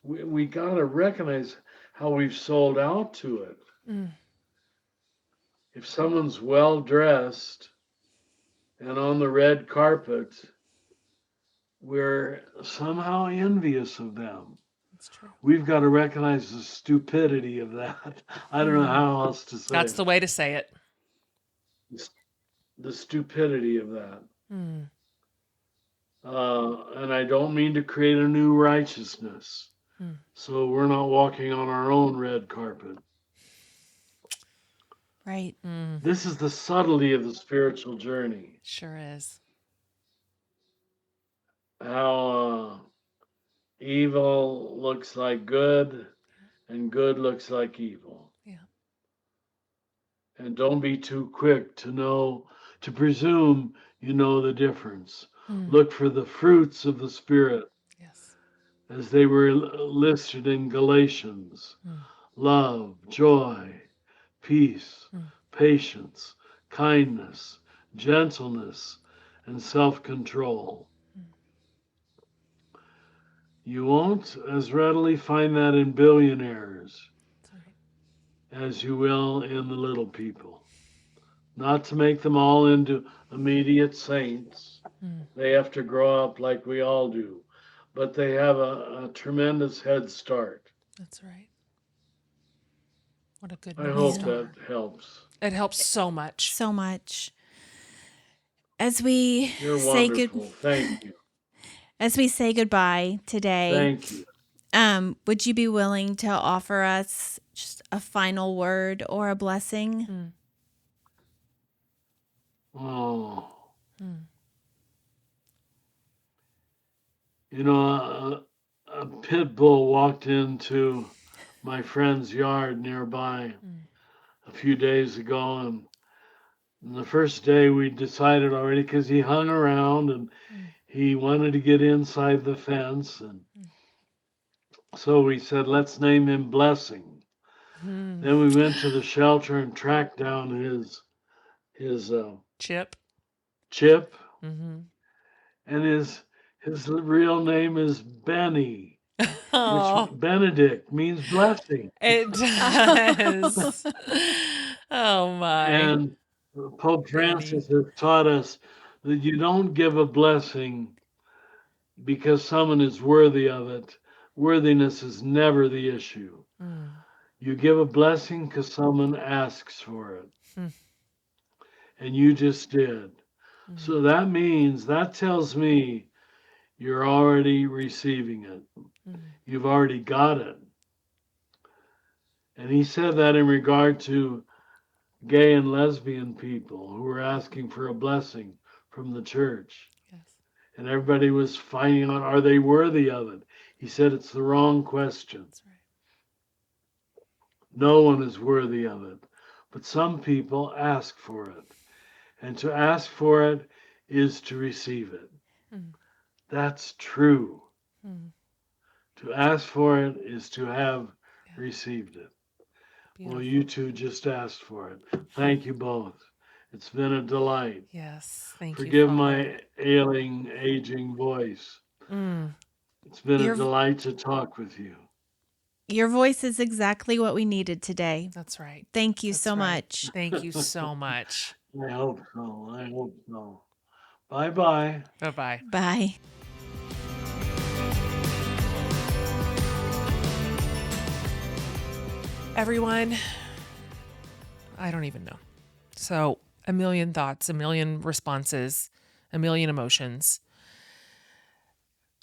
We got to recognize how we've sold out to it. Mm, If someone's well dressed and on the red carpet, we're somehow envious of them. that's true. We've got to recognize the stupidity of that. I don't know Mm, how else to say that's it. the way to say it. The stupidity of that. Mm, And I don't mean to create a new righteousness. mm. So we're not walking on our own red carpet. Right. Mm, This is the subtlety of the spiritual journey. sure is. How evil looks like good and good looks like evil. Yeah. And don't be too quick to presume you know the difference. Mm, Look for the fruits of the Spirit yes. as they were listed in Galatians: Mm, love, joy, peace, mm, patience, kindness, gentleness, and self-control. You won't as readily find that in billionaires That's right. as you will in the little people. Not to make them all into immediate saints. Mm, They have to grow up like we all do, but they have a tremendous head start. that's right. What a good I North hope Yeah. that Star. helps. It helps so much. So much. As we You're say wonderful. Thank you. as we say goodbye today, Thank you. would you be willing to offer us just a final word or a blessing? Mm, Oh, mm, you know, a pit bull walked into my friend's yard nearby mm, a few days ago, and the first day we decided already because he hung around and mm, he wanted to get inside the fence, and mm, so we said, let's name him Blessing. mm. Then we went to the shelter and tracked down his Chip. chip, Mm-hmm. and his real name is Benny, which Oh, Benedict means blessing. it does. Oh my. And Pope Benny. Francis has taught us that you don't give a blessing because someone is worthy of it. Worthiness is never the issue. Mm, You give a blessing because someone asks for it, mm, and you just did. mm, So that tells me you're already receiving it. mm. You've already got it. And he said that in regard to gay and lesbian people who were asking for a blessing from the church. Yes. And everybody was finding out, are they worthy of it? He said it's the wrong question. That's right. No one is worthy of it. But some people ask for it. And to ask for it is to receive it. Mm, That's true. mm. To ask for it is to have Yeah. received it. Well, Beautiful. you two just asked for it. Thank you both. It's been a delight. Yes. Thank you, Forgive Father. my ailing, aging voice. Mm, It's been a Your delight to talk with you. your voice is exactly what we needed today. that's right. Thank you That's so right. much. Thank you so much. I hope so. I hope so. Bye bye. Bye bye. Bye. Everyone, I don't even know. So, a million thoughts, a million responses, a million emotions.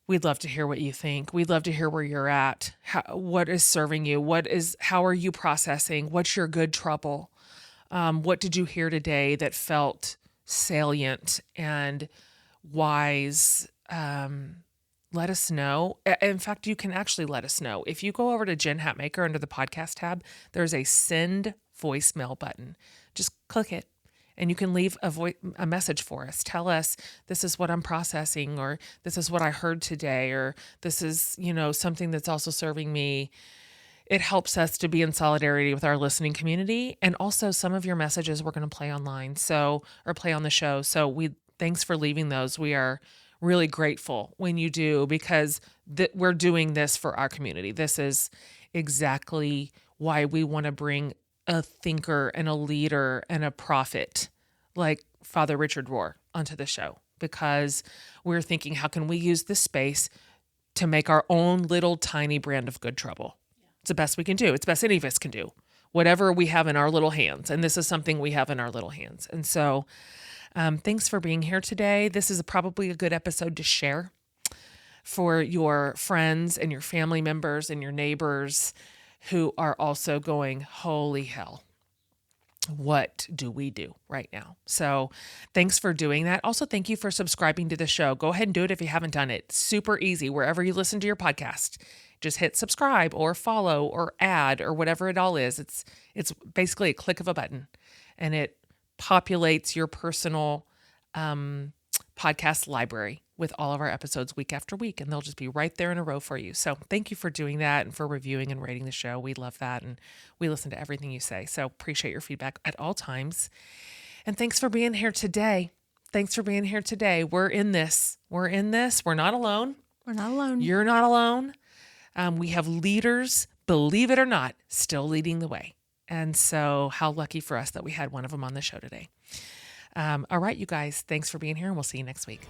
We'd love to hear what you think. We'd love to hear where you're at. What is serving you? How are you processing? What's your good trouble? What did you hear today that felt salient and wise? Let us know. In fact, you can actually let us know. If you go over to Jen Hatmaker under the podcast tab, there's a send voicemail button. Just click it and you can leave a message for us. Tell us this is what I'm processing, or this is what I heard today, or this is, something that's also serving me. It helps us to be in solidarity with our listening community. And also some of your messages we're going to play online. Or play on the show. So thanks for leaving those. We are really grateful when you do, because we're doing this for our community. This is exactly why we want to bring a thinker and a leader and a prophet like Father Richard Rohr onto the show, because we're thinking, how can we use this space to make our own little tiny brand of good trouble? It's the best we can do. It's the best any of us can do. Whatever we have in our little hands. And this is something we have in our little hands. And so thanks for being here today. This is probably a good episode to share for your friends and your family members and your neighbors who are also going, holy hell, what do we do right now? So thanks for doing that. Also, thank you for subscribing to the show. Go ahead and do it if you haven't done it. Super easy. Wherever you listen to your podcast, just hit subscribe or follow or add or whatever it all is. It's basically a click of a button, and it populates your personal podcast library with all of our episodes week after week, and they'll just be right there in a row for you. So thank you for doing that and for reviewing and rating the show. We love that, and we listen to everything you say. So appreciate your feedback at all times. And thanks for being here today. Thanks for being here today. We're in this. We're in this. We're not alone. We're not alone. You're not alone. We have leaders, believe it or not, still leading the way. And so how lucky for us that we had one of them on the show today. All right, you guys, thanks for being here, and we'll see you next week.